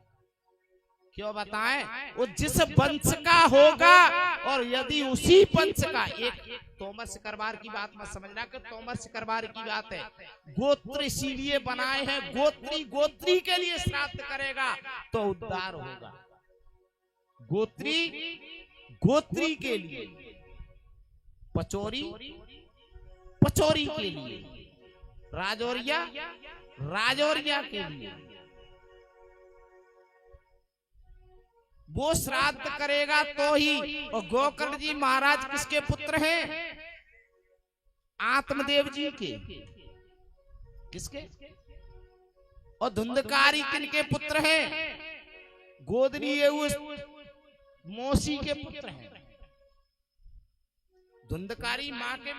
क्यों बताएं? वो जिस वंश का होगा, और यदि उसी वंश का एक तोमर सिकरवार की बात मत समझना कि तोमर सिकरवार की बात है। गोत्र इसीलिए बनाए हैं, गोत्री के लिए श्राद्ध करेगा तो उद्धार होगा। गोत्री के लिए, पचोरी के लिए, राजौरिया के लिए वो श्राद्ध करेगा तो ही। और गोकर्ण जी महाराज किसके पुत्र हैं? आत्मदेव जी के। किसके? और धुंधकारी किनके पुत्र हैं? गोदनी मौसी के पुत्र हैं। धुंधकारी माँ की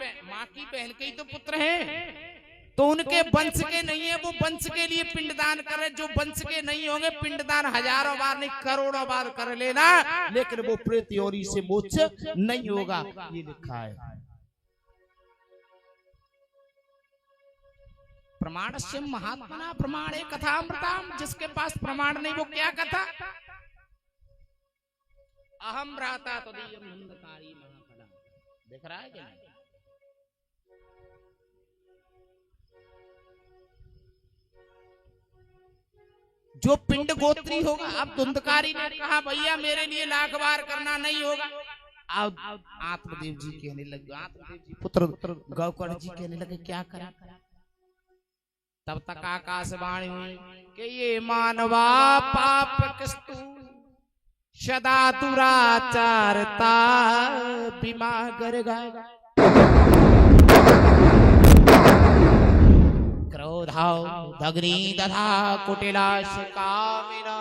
बहन के ही तो पुत्र हैं, तो उनके वंश के नहीं है, वो वंश के लिए पिंडदान करे। जो वंश के नहीं होंगे पिंडदान हजारों बार नहीं करोड़ों बार कर लेना, लेकिन वो प्रेत्योरी से मोक्ष नहीं होगा, ये लिखा है। प्रमाण से महात्मा प्रमाणे कथामृताम। जिसके पास प्रमाण नहीं वो क्या कथा? अहम भ्राता तदीयम धुंधकारी महाफला। देख रहा है क्या? जो पिंड गोत्री होगा। अब धुंधकारी ने कहा भैया मेरे लिए 1,00,000 बार करना नहीं होगा। अब आत्मदेव जी कहने लगे, आत्मदेव जी पुत्र गोकर्ण जी कहने लगे क्या करा? तब तक आकाशवाणी हुई कि ये मानवा पाप किस्तु सदा दुराचारता बीमा करेगा। क्रोधाग्नि दधा कुटिलाश कामिना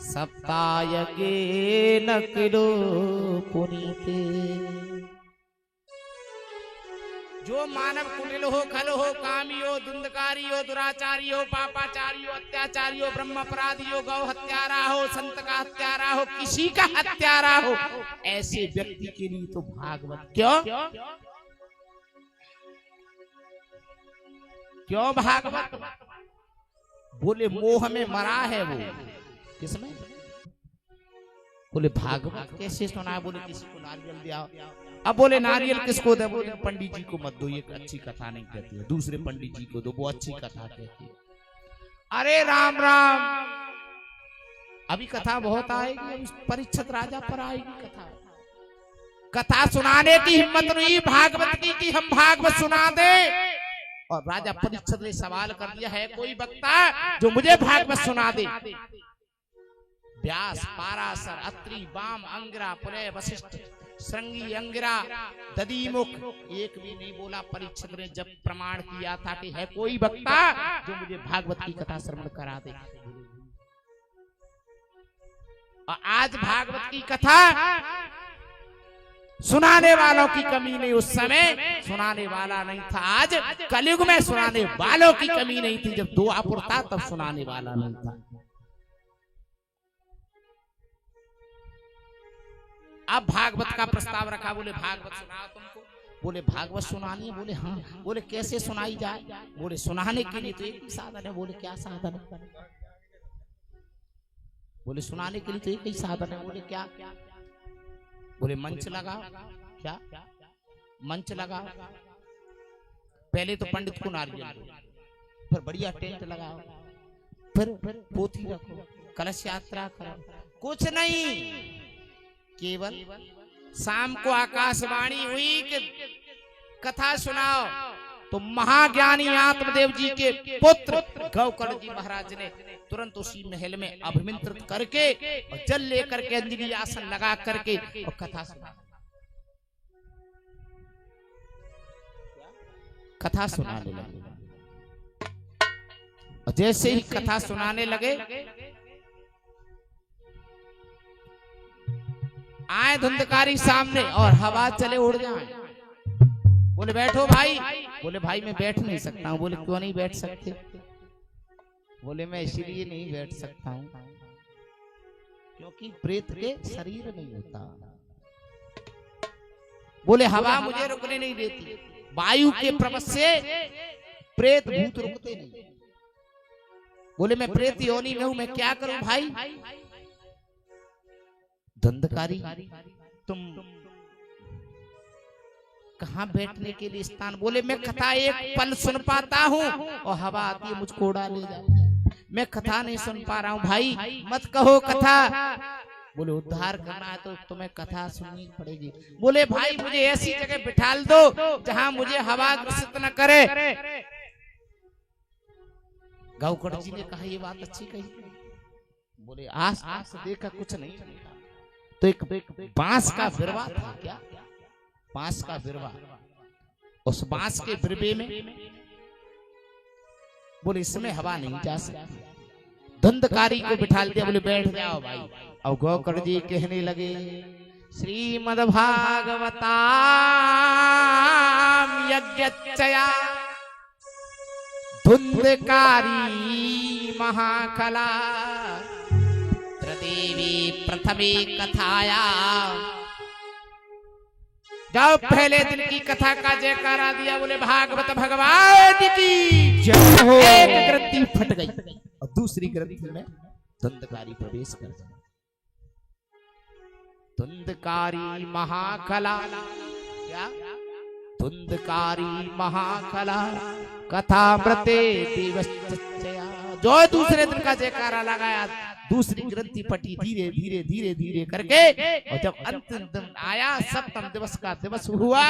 सप्तायज्ञे न किलो पुनीते। जो मानव कुटिल हो, खल हो, कामी हो, धुंधकारी हो, दुराचारी हो, पापाचारी हो, अत्याचारी हो, ब्रह्म अपराधी हो, गौ हत्यारा हो, संत का हत्यारा हो, किसी का हत्यारा हो, ऐसे व्यक्ति के लिए तो भागवत क्यों भागवत? बोले मोह में मरा है वो। किसमें? बोले भागवत कैसे सुना? बोले किसी को नारियल दिया। अब बोले नारियल किसको दे? बोले पंडित जी को मत दो, ये अच्छी कथा नहीं कहती है, दूसरे पंडित जी को दो, वो अच्छी कथा कहती है। अरे राम राम, अभी कथा बहुत आएगी, परीक्षित राजा पर आएगी कथा। कथा सुनाने की हिम्मत नहीं भागवत की कि हम भागवत सुना दे। और राजा परीक्षित ने सवाल कर दिया, है कोई वक्ता जो मुझे भागवत सुना दे? व्यास, पाराशर, अत्रि, वाम, अंगिरा, पुलय, वशिष्ठ, श्रृंगी, अंगिरा, दधीमुख एक भी नहीं बोला। परीक्षित ने जब प्रमाण किया था कि है कोई वक्ता जो मुझे भागवत की कथा श्रवण करा दे। और आज भागवत की कथा सुनाने वालों की कमी नहीं, उस समय सुनाने वाला नहीं था। आज कलयुग में सुनाने वालों की कमी नहीं थी, जब द्वापर था तब सुनाने वाला नहीं था। अब भागवत का प्रस्ताव रखा, बोले भागवत सुनाओ तुमको। बोले भागवत सुनानी है? बोले हाँ। बोले कैसे सुनाई जाए? बोले सुनाने के लिए तो एक ही साधन है। बोले क्या साधन है? बोले सुनाने के लिए तो एक ही साधन है। बोले क्या? बोले मंच लगाओ। क्या मंच लगाओ? पहले तो पंडित को नारियल दो, फिर बढ़िया टेंट लगाओ, फिर पोथी रखो, कलश यात्रा करो। कुछ नहीं, केवल शाम को आकाशवाणी हुई कि कथा सुनाओ, तो महाज्ञानी आत्मदेव जी के पुत्र गौकर्ण जी महाराज ने तुरंत उसी महल में अभिमंत्रित करके और जल लेकर के अंजलि आसन लगा करके और कथा सुना। कथा सुनाने लगे। और जैसे ही कथा सुनाने लगे, आए धुंधकारी सामने और हवा चले उड़ जाए। बोले बैठो भाई। बोले भाई मैं बैठ नहीं सकता हूँ। बोले क्यों नहीं बैठ सकते? बोले मैं इसलिए नहीं बैठ सकता हूँ क्योंकि प्रेत के शरीर नहीं होता। बोले हवा मुझे रुकने नहीं देती, वायु के प्रवेश से प्रेत भूत रुकते नहीं। बोले मैं प्रेत योनि में हूं, मैं क्या करूं भाई? धंधकारी तुम कहां बैठने के लिए स्थान? बोले मैं कथा एक पल सुन पाता हूं और हवा आती है मुझको उड़ा ले जाती है, मैं कथा नहीं सुन पा रहा हूं भाई, मत कहो कथा। बोले उद्धार करना है तो तुम्हें कथा सुननी पड़ेगी। बोले भाई मुझे ऐसी जगह बिठा दो जहां मुझे हवा ग्रसित न करे। गौकर्ण जी ने कहा ये बात अच्छी कही। बोले आस आस देखा कुछ नहीं, तो एक बांस का बिरवा था। क्या? बांस का बिरवा। उस बांस के बिरवे में बोले इसमें हवा नहीं जा सकती। धंधकारी को बिठा दिया। बोले बैठ जाओ भाई। अब गौकर्ण जी कहने लगे श्रीमद् भागवताम यज्ञच्चया धुंधकारी महाकला देवी प्रथमे कथाया। जाओ पहले दिन की कथा का जयकारा दिया। बोले भागवत भगवान की जय हो। एक ग्रंथि फट गई और दूसरी ग्रंथि में धुंधकारी प्रवेश कर गया। धुंधकारी महाकला। क्या? धुंधकारी महाकला कथामृते दिवसचया। जो दूसरे दिन का जयकारा लगाया, दूसरी ग्रंथि फटी धीरे धीरे धीरे धीरे करके। और जब अंतिम दिन आया, सप्तम दिवस का दिवस हुआ,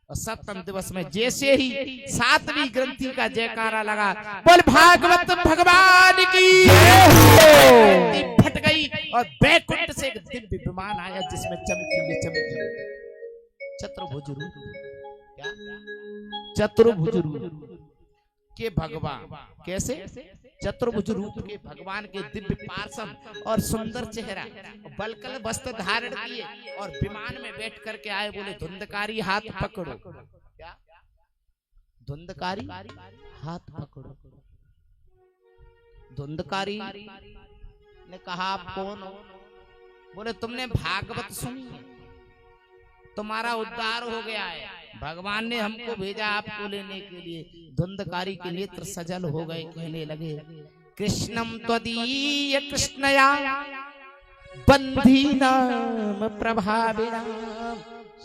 और सप्तम दिवस में जैसे ही सातवीं ग्रंथि का जयकारा लगा, बोल भागवत भगवान की ग्रंथि फट गई और बैकुंठ से एक दिव्य विमान आया जिसमें चमकीले चमकीले चतुर्भुज रूप। क्या? चतुर्भुज रूप। के भगवान, कैसे? चतुर्भुज रूप के भगवान के दिव्य पार्षद और सुंदर चेहरा, बलकल वस्त्र धारण किए और विमान में बैठ करके आए। बोले धुंधकारी हाथ पकड़ो। क्या? धुंधकारी हाथ पकड़ो। धुंधकारी ने कहा आप कौन हो? बोले तुमने भागवत सुनी है, तुम्हारा उद्धार हो गया है, भगवान ने हमको भेजा आपको लेने के लिए। धुंधकारी के नेत्र सजल हो गए, कहने लगे कृष्णम त्वदीय कृष्णया बंधीनाम प्रभावेना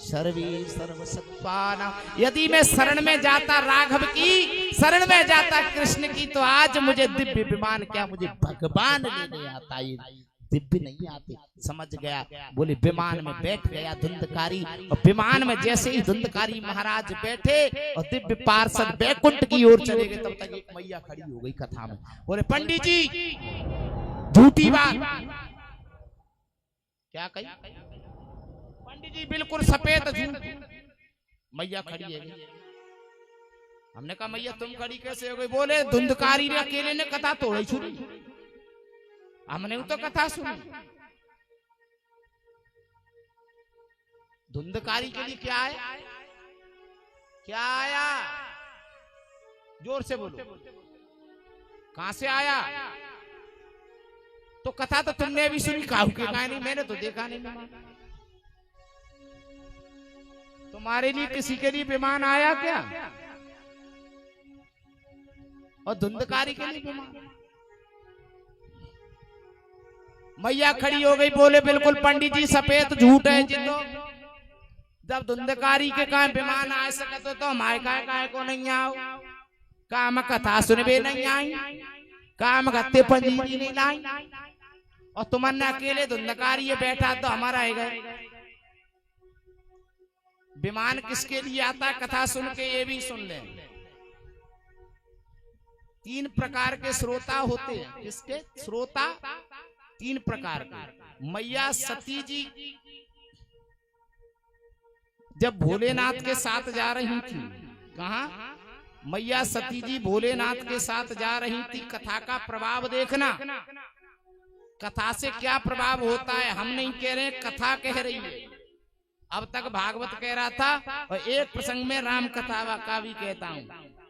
सर्वे सर्वसत्त्वाना। यदि मैं शरण में जाता राघव की, शरण में जाता कृष्ण की, तो आज मुझे दिव्य विमान क्या, मुझे भगवान लेने आता। ये दिव्य नहीं आते, समझ गया। बोले विमान में बैठ गया धुंधकारी, और विमान में जैसे ही धुंधकारी महाराज बैठे और दिव्य पार्षद बैकुंठ की ओर चले गए, तब तक एक मैया खड़ी हो गई कथा में। बोले पंडित जी झूठी बात। क्या कही? पंडित जी बिल्कुल सफेद झूठ। मैया खड़ी है। हमने कहा मैया तुम खड़ी कैसे हो गई? बोले धुंधकारी ने अकेले ने कथा तोड़ी छुरी, हमने तो कथा सुनी। धुंधकारी के लिए क्या है? क्या आया? जोर से बोलो, कहां से आया? तो कथा तो तुमने भी सुनी, काहू के कहानी मैंने तो देखा नहीं। तुम्हारे लिए किसी के लिए विमान आया क्या? और धुंधकारी के लिए विमान? मैया खड़ी हो गई। बोले बिल्कुल पंडित जी सफेद झूठ है जिंदो। जब धुंधकारी के कहा विमान आ सकते तो हमारे कहा को नहीं आओ? काम कथा सुनबे नहीं आई, काम गत्ते पंजीरी नहीं लाई, और तुमने अकेले धुंधकारी ये बैठा तो हमारा है गए। विमान किसके लिए आता? कथा सुन के ये भी सुन ले। 3 प्रकार के श्रोता होते हैं। किसके श्रोता? 3 प्रकार के। मैया सती जी जब भोलेनाथ के साथ जा रही थी, कहा? मैया सती जी भोलेनाथ के साथ जा रही थी। कथा का प्रभाव देखना, कथा से क्या प्रभाव होता है। हम नहीं कह रहे, कथा कह रही है। अब तक भागवत कह रहा था, और एक प्रसंग में राम कथा का भी कहता हूं।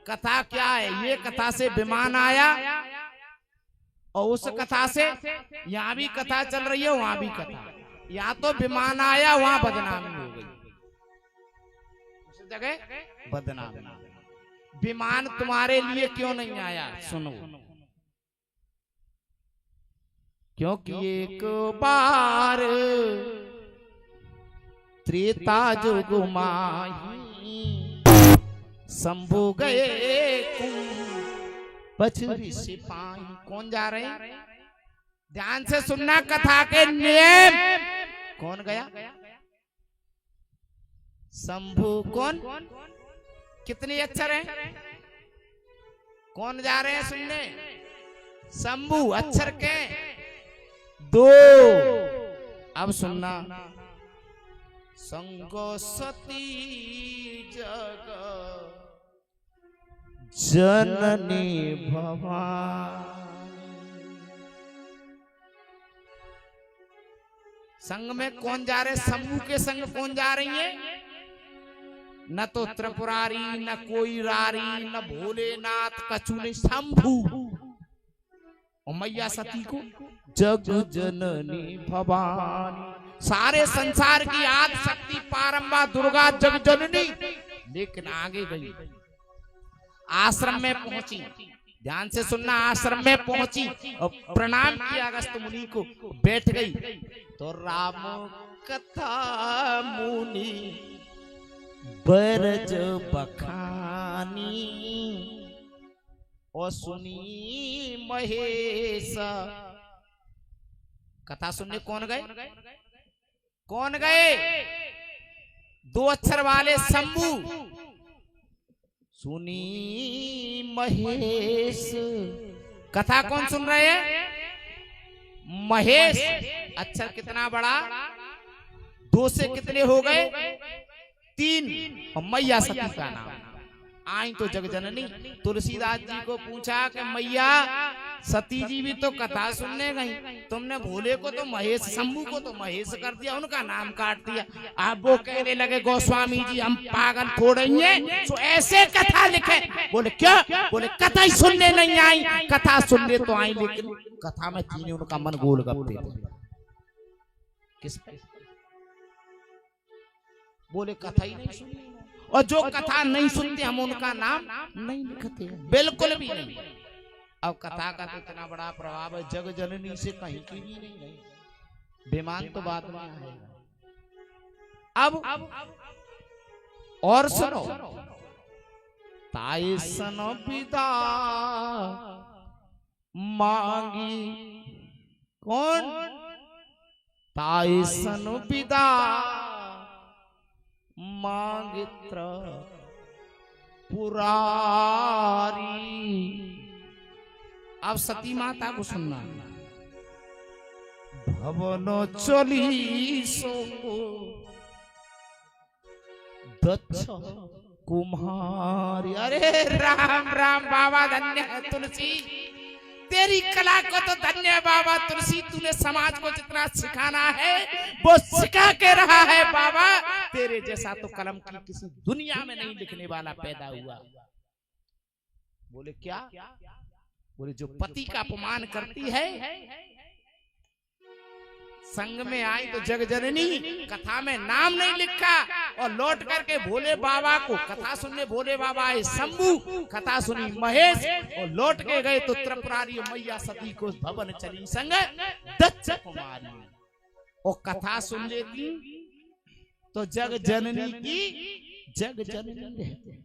कथा क्या है? ये कथा से विमान आया, और उस कथा से यहाँ भी कथा चल रही है, वहां भी कथा। यहाँ तो विमान आया, वहां बदनामी हो गई, उस जगह बदनामी। विमान तुम्हारे लिए क्यों नहीं आया? सुनो, क्योंकि एक बार त्रेता जुग माही शंभु गए पछुरी सिपाही। कौन जा रहे हैं? ध्यान से सुनना कथा के नियम। कौन गया? शंभु। कौन? कितने अक्षर हैं? कौन जा रहे हैं सुनने? शंभु। अक्षर के 2। अब सुनना, संग सती जग जननी भवानी। संग में कौन जा रहे? शंभु के संग कौन जा रही है? न तो त्रिपुरारी, न कोई रारी, न भोलेनाथ, कछु नहीं, शंभु। और मैया सती को जग जननी भवानी, सारे संसार की आदि शक्ति पारंबा दुर्गा जग जननी। लेकिन आगे गई, आश्रम में पहुंची। ध्यान से सुनना, आश्रम में पहुंची और प्रणाम किया अगस्त्य मुनि को, बैठ गई। तो राम कथा मुनि बरज बखानी, और सुनी महेश। कथा सुनने कौन गए? कौन गए? 2 अक्षर वाले शंभु। सुनी महेश। कथा कौन सुन रहे हैं? महेश। अक्षर कितना बड़ा? 2 से कितने हो गए? 3। और मैया सती का नाम। आई तो जग जननी तुलसीदास जी को पूछा कि मैया सती जी भी तो कथा सुनने गई, तुमने भोले को तो महेश, शंभू को तो महेश कर दिया, उनका नाम काट दिया। आप वो कहने लगे गोस्वामी जी हम पागल थोड़े ही हैं, तो ऐसे कथा लिखे। बोले क्या? बोले कथा ही सुनने नहीं आई, कथा सुनने तो आई लेकिन कथा में थी नहीं, उनका मन गोल गप्पे किस पे? बोले कथा ही नहीं सुननी, और जो कथा नहीं सुनते हम उनका नाम नहीं लिखते, बिल्कुल भी नहीं। अब कथा का तो इतना बड़ा प्रभाव है, जग जननी से कहीं की भी नहीं, बेमान तो बाद में आएगा। अब और सुनो, ताई सन पिता मांगी कौन? ताई सन पिता मांगित्र पुरारी। अब सती माता को सुनना, भवनो चली सो दक्ष कुम्हारी। अरे राम राम बाबा, धन्य है तुलसी, तेरी कला को तो धन्य है बाबा तुलसी, तूने समाज को जितना सिखाना है वो सिखा के रहा है बाबा। तेरे जैसा तो कलम की किसी दुनिया में नहीं लिखने वाला पैदा हुआ। बोले क्या? बोले जो पति का अपमान करती है, संग में आई तो जग जननी, कथा में नाम नहीं लिखा, और लौट करके भोले बाबा को कथा सुनने भोले बाबा आए, शंभू कथा सुनी महेश, और लौट के गए तो त्रिपुरारी मैया सती को भवन चली संग दक्ष कुमारी। और कथा सुन लेती तो जग जननी की जग जननी रहते।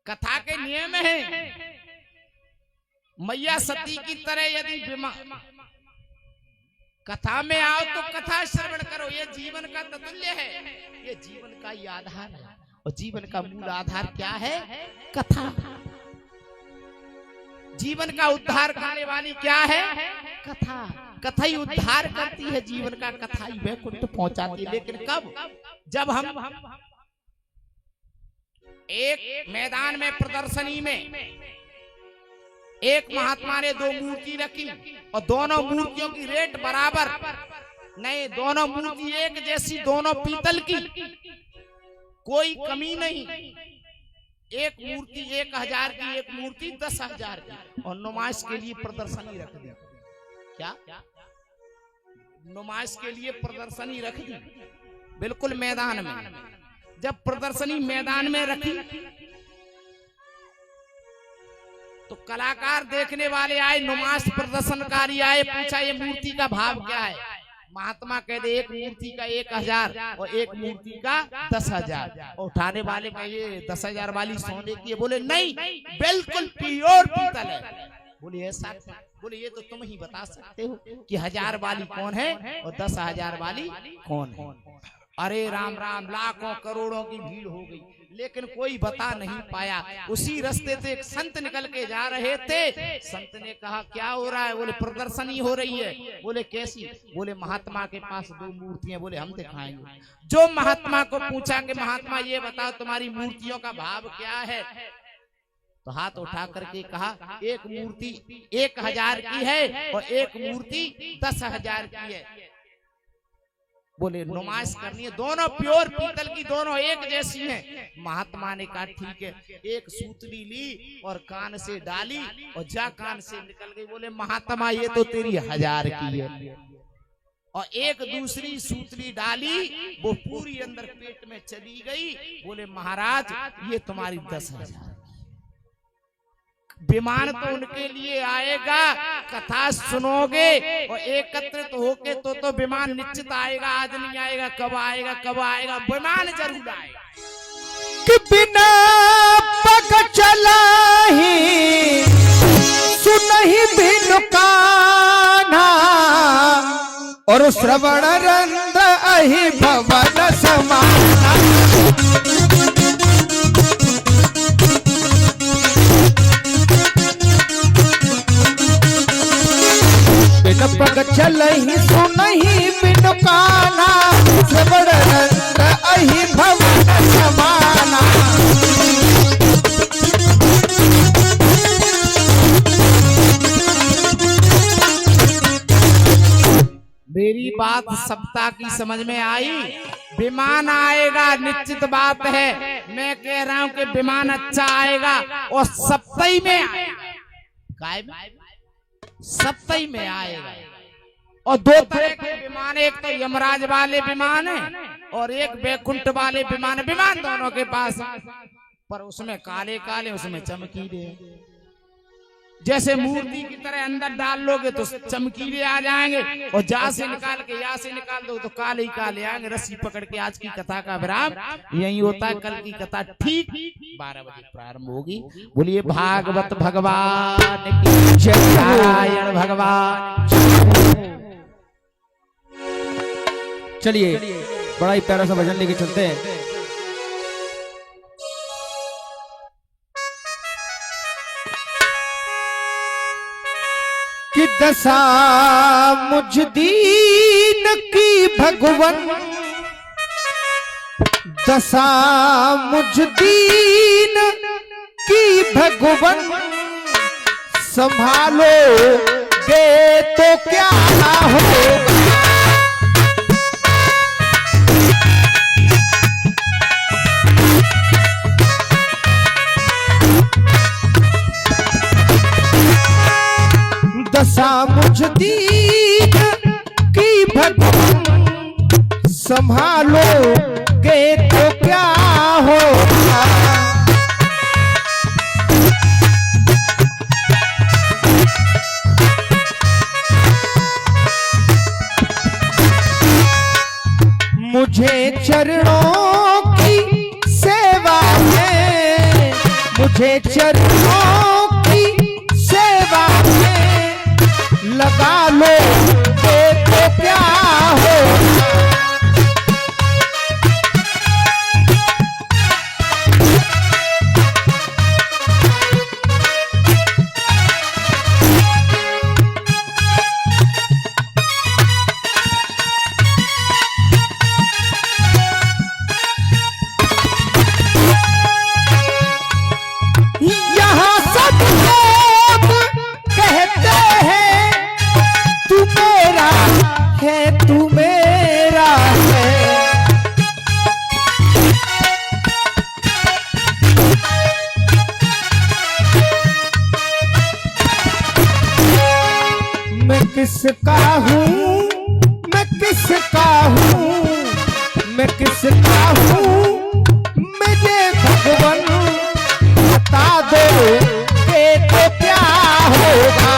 कथा के नियम है, मैया सती की तरह यदि कथा में आओ तो कथा श्रवण करो, ये जीवन का ततुल्य है, ये जीवन का ही आधार है। और जीवन का मूल आधार क्या है? कथा। जीवन का उद्धार करने वाली क्या है? कथा। कथा ही उद्धार करती है जीवन का, कथा ही वैकुंठ पहुंचाती है। लेकिन कब? जब हम एक मैदान में प्रदर्शनी में एक महात्मा ने दो मूर्ति रखी, और दोनों मूर्तियों की रेट बराबर नहीं, दोनों मूर्ति एक जैसी, दोनों पीतल की, कोई कमी नहीं। एक मूर्ति 1000 की, एक मूर्ति 10,000 की, और नुमाइश के लिए प्रदर्शनी रख दी। क्या? नुमाइश के लिए प्रदर्शनी रख दी, बिल्कुल मैदान में। जब प्रदर्शनी मैदान में रखी तो कलाकार देखने वाले आए, नुमाइश प्रदर्शनकारी आए, पूछा ये मूर्ति का भाव क्या है? महात्मा कहते एक मूर्ति का 1000 और एक मूर्ति का 10,000। और उठाने वाले का ये 10,000 वाली सोने की है। बोले नहीं, बिल्कुल प्योर पीतल है। बोले ऐसा? बोले ये तो तुम ही बता सकते हो कि 1000 वाली कौन है और 10,000 वाली कौन है। अरे राम राम, लाखों करोड़ों की भीड़ हो गई, लेकिन कोई बता नहीं पाया। उसी रास्ते से एक संत निकल के जा रहे थे। संत ने कहा क्या हो रहा है? बोले प्रदर्शनी हो रही है। बोले कैसी? बोले महात्मा के पास 2 मूर्तियां। बोले हम दिखाएंगे। जो महात्मा को पूछा कि महात्मा ये बताओ तुम्हारी मूर्तियों का भाव क्या है, तो हाथ उठा करके कहा एक मूर्ति 1000 की है और एक मूर्ति 10,000 की है। बोले नुमाइश करनी है, दोनों प्योर पीतल की, दोनों एक जैसी हैं। महात्मा ने कहा ठीक है। एक सूतली ली और कान से डाली और जा कान से निकल गई। बोले महात्मा ये तो तेरी 1000 की है। और एक दूसरी सूतली डाली, वो पूरी अंदर पेट में चली गई। बोले महाराज ये तुम्हारी 10,000। विमान तो उनके लिए आएगा, कथा सुनोगे और एकत्रित होके तो विमान निश्चित आएगा। आज नहीं आएगा, कब आएगा? कब आएगा? विमान जरूर आएगा। कि बिना पग चला ही सुनहि बिनु कान्हा, और श्रवण रंद अहि भवन समाना। बिन पग चलहि सुनहि बिनु काना सबड़ रंग अहि भवन समाना। मेरी बात सबता की समझ में आई। विमान आएगा निश्चित बात है, मैं कह रहा हूं कि विमान अच्छा आएगा और सप्ताही में आएगा, सप्ताही में आएगा। और दो तरह के विमान, एक तो यमराज वाले विमान है और एक बैकुंठ वाले विमान। विमान दोनों के पास, पर उसमें काले काले, उसमें चमकीले। जैसे मूर्ति की तरह अंदर डाल लोगे तो चमकीले आ जाएंगे, और जा से निकाल के या से निकाल दो तो काले ही काले आएंगे। रस्सी पकड़ के आज की कथा का विराम यही होता है। कल की कथा ठीक 12 बजे प्रारंभ होगी। बोलिए भागवत भगवान की जय, नारायण भगवान। चलिए बड़ा ही प्यारा सा भजन लेके चलते हैं। कि दशा मुझ दीन की भगवन, दशा मुझ दीन की भगवन, संभालो गे तो क्या होगा। दशा मुझ दीन की भगवन, संभालो गे तो क्या होगा। मुझे चरणों की सेवा है, मुझे चरणों की सेवा है, लगा लो ये तो क्या हो। यहाँ सब लोग कहते हैं तू मेरा है, तू मेरा है। मैं किसका हूँ, मैं किसका हूँ, मैं किसका हूँ, मुझे भगवान बता दो ये तो क्या होगा।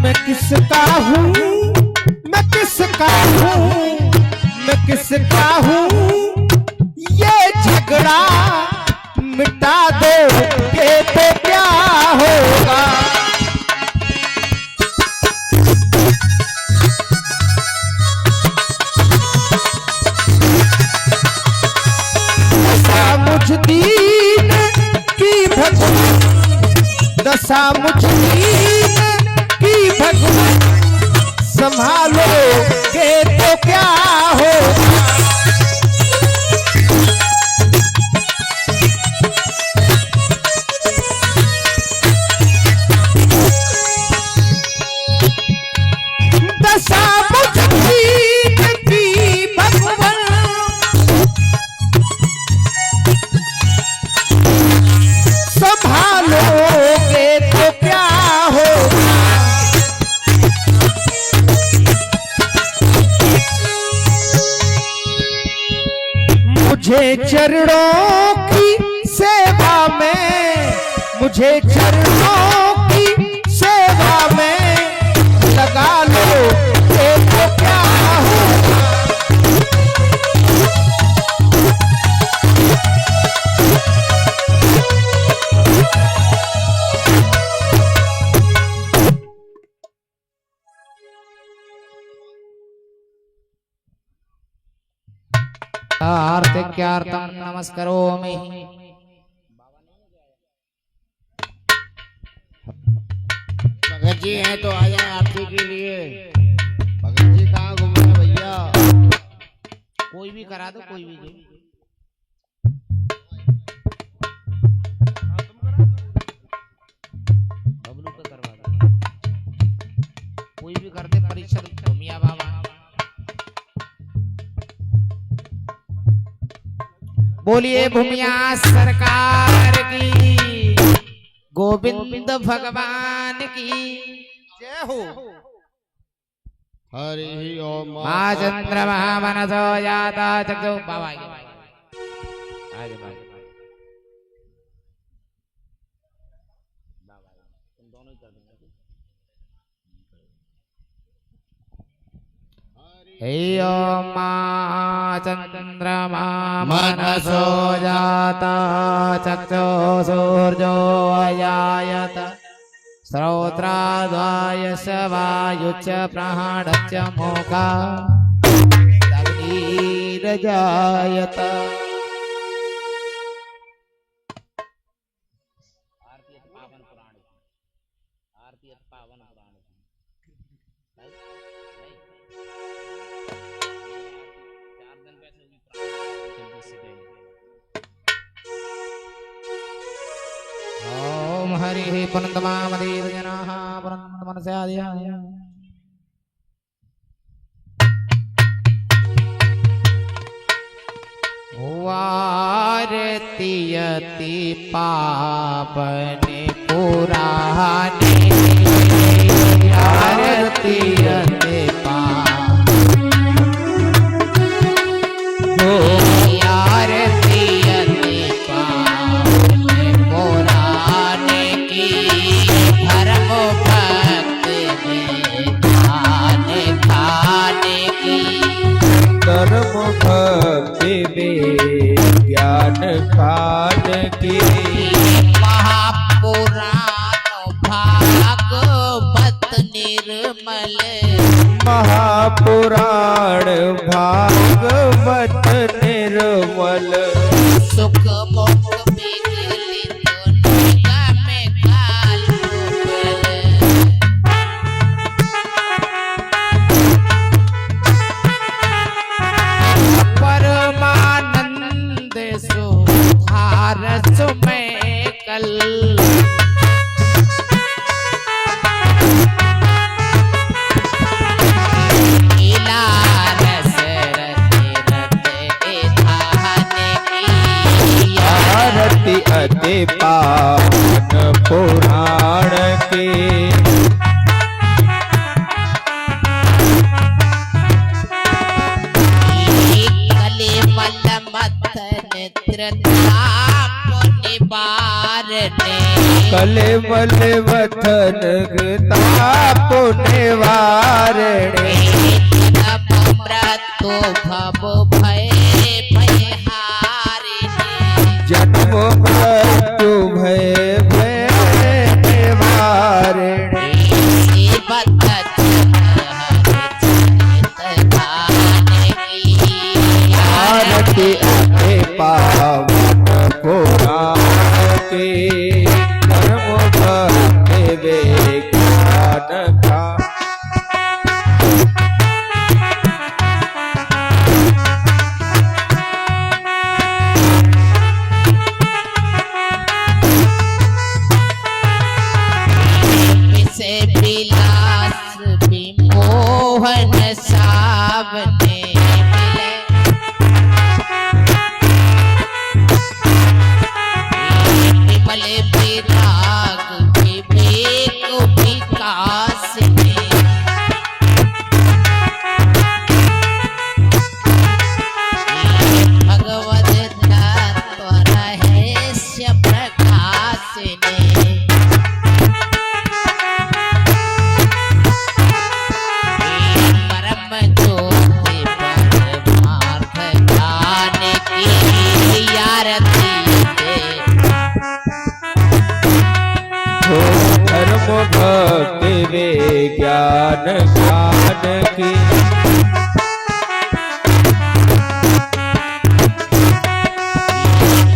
मैं किसका हूँ, मैं किसका हूँ, मैं किसका हूँ, ये झगड़ा मिटा दो ये तो क्या होगा। दशा मुझ दीन की भगवान, दशा मुझ दीन क्या हो। दशा बुझीन की भगवन संभालोगे तो क्या होगा। मुझे चरणों की सेवा में, मुझे चरणों की सेवा में लगा लो ये तो क्या होगा। आर्तिक्यार्थं नमस्करोमि। भगत जी हैं तो आ जाए आरती के लिए। भगत जी कहाँ घूम रहे हैं भैया? कोई भी करा दो, कोई भी जो बबलू का करवा दो, कोई भी कर दे। परीक्षा भूमिया बाबा। बोलिए भूमिया सरकार की, गोविंद भगवान की जय हो। हरि ओम। माँ चंद्रमा मनसो जाता चक्षु बाबा आगे बाबा। तुम दोनों ही कर देंगे। हे ओम माँ चंद्रमा मनसो जाता चक्षु सूर्यो अजायत श्रोत्राद्वाय वायुच प्राणश्च मोका अग्निरजायत। आरती पावन पुराण, आरती पावन पुराण। ओम हरि पुनन्दमामदेव जनाः पुनन्दम मनस्यादयाः। आरती अति पावन पुराणे, आरती अति आरती अति पावन पुराणे की धर्म भक्त में खाने खाने की। धर्म भक्ति में ज्ञान खान की। महापुराण भागवत निर्मल, महापुराण भागवत निर्मल। सुख मुख विगलित निगम काल गोपल। परमानंद सुधार सुमय कल, आरती अति पावन पुराण की। कले मल मथन निवारने, कले मल वथन ताप निवारणे। मृत्यु भव भय भयहारिणे, जन्म मृत्यु भय भय निवारणे। आरती अति पावन पुराण की। धर्म भक्ति विज्ञान का। विलास विमोहन सावने मिले विमल विराग विवेक विकास में भगवत तत्व रहस्य प्रकाश ने परम ज्योति परमार्थ ज्ञान की आरती दे हो धर्म भक्ति विज्ञान ज्ञान की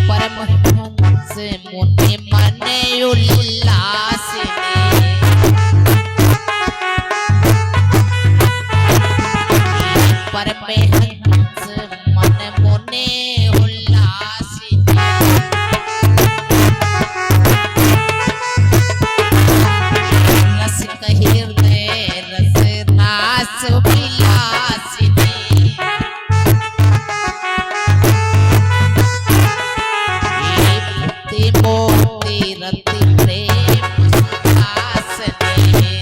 परमहंस मुनि मन उल्लास में परमहंस मन मुनि उल्लास में रस हृदय रस नास विलास में भक्ति मोक्ति रति प्रेम सुखास ने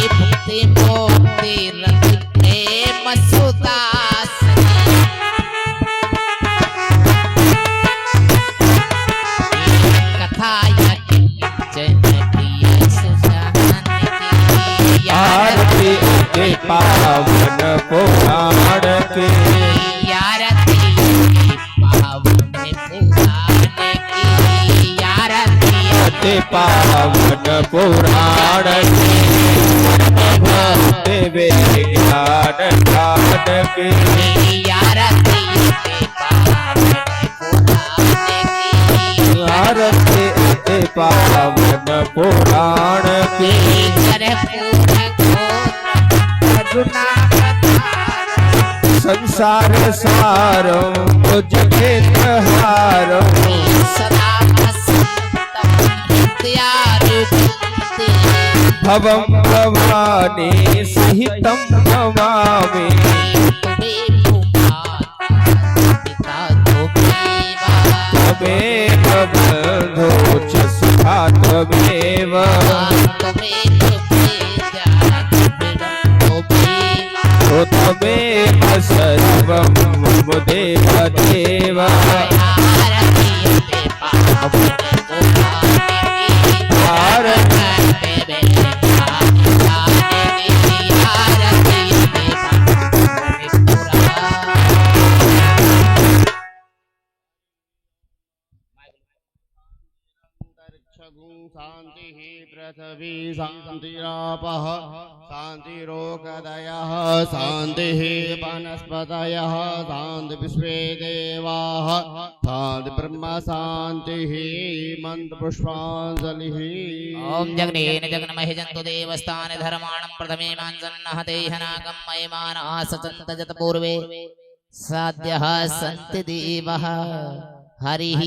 भक्ति मोक्ति रति प्रेम सुदास ने कथा जनकी सुजान की आरती के पावन पुराण के आरती पावन पुराण की आरती ते पावन पुराण के भक्ति विज्ञान ज्ञान के आरती पावन पुराण की आरती ते पावन पुराण के कर्पूर करुणा संसार सारो जगत हारो सदा वसंतम हृदयारविंदे भवं भवानी सहितं नमामि त्वमेव माता पिता त्वमेव त्वमेव बन्धो च सखा त्वमेव त्वमेव वेद्या त्वमेव ओ त्वमेव सर्वं मम देव देव आरती पावन शांति पृथ्वी शांतिरापः शांतिरोगदयः शांति वनस्पतयः शांति विश्वे देवाः शांति ब्रह्म शांति मंत्रपुष्पांजलिः ओम जगनेन जगन्महि जन्तु देवस्थान धर्माणं प्रथमे मांसन्नः देहनागं मयमानः सचन्त जत पूर्वे साध्यः सन्ति देवः हरिः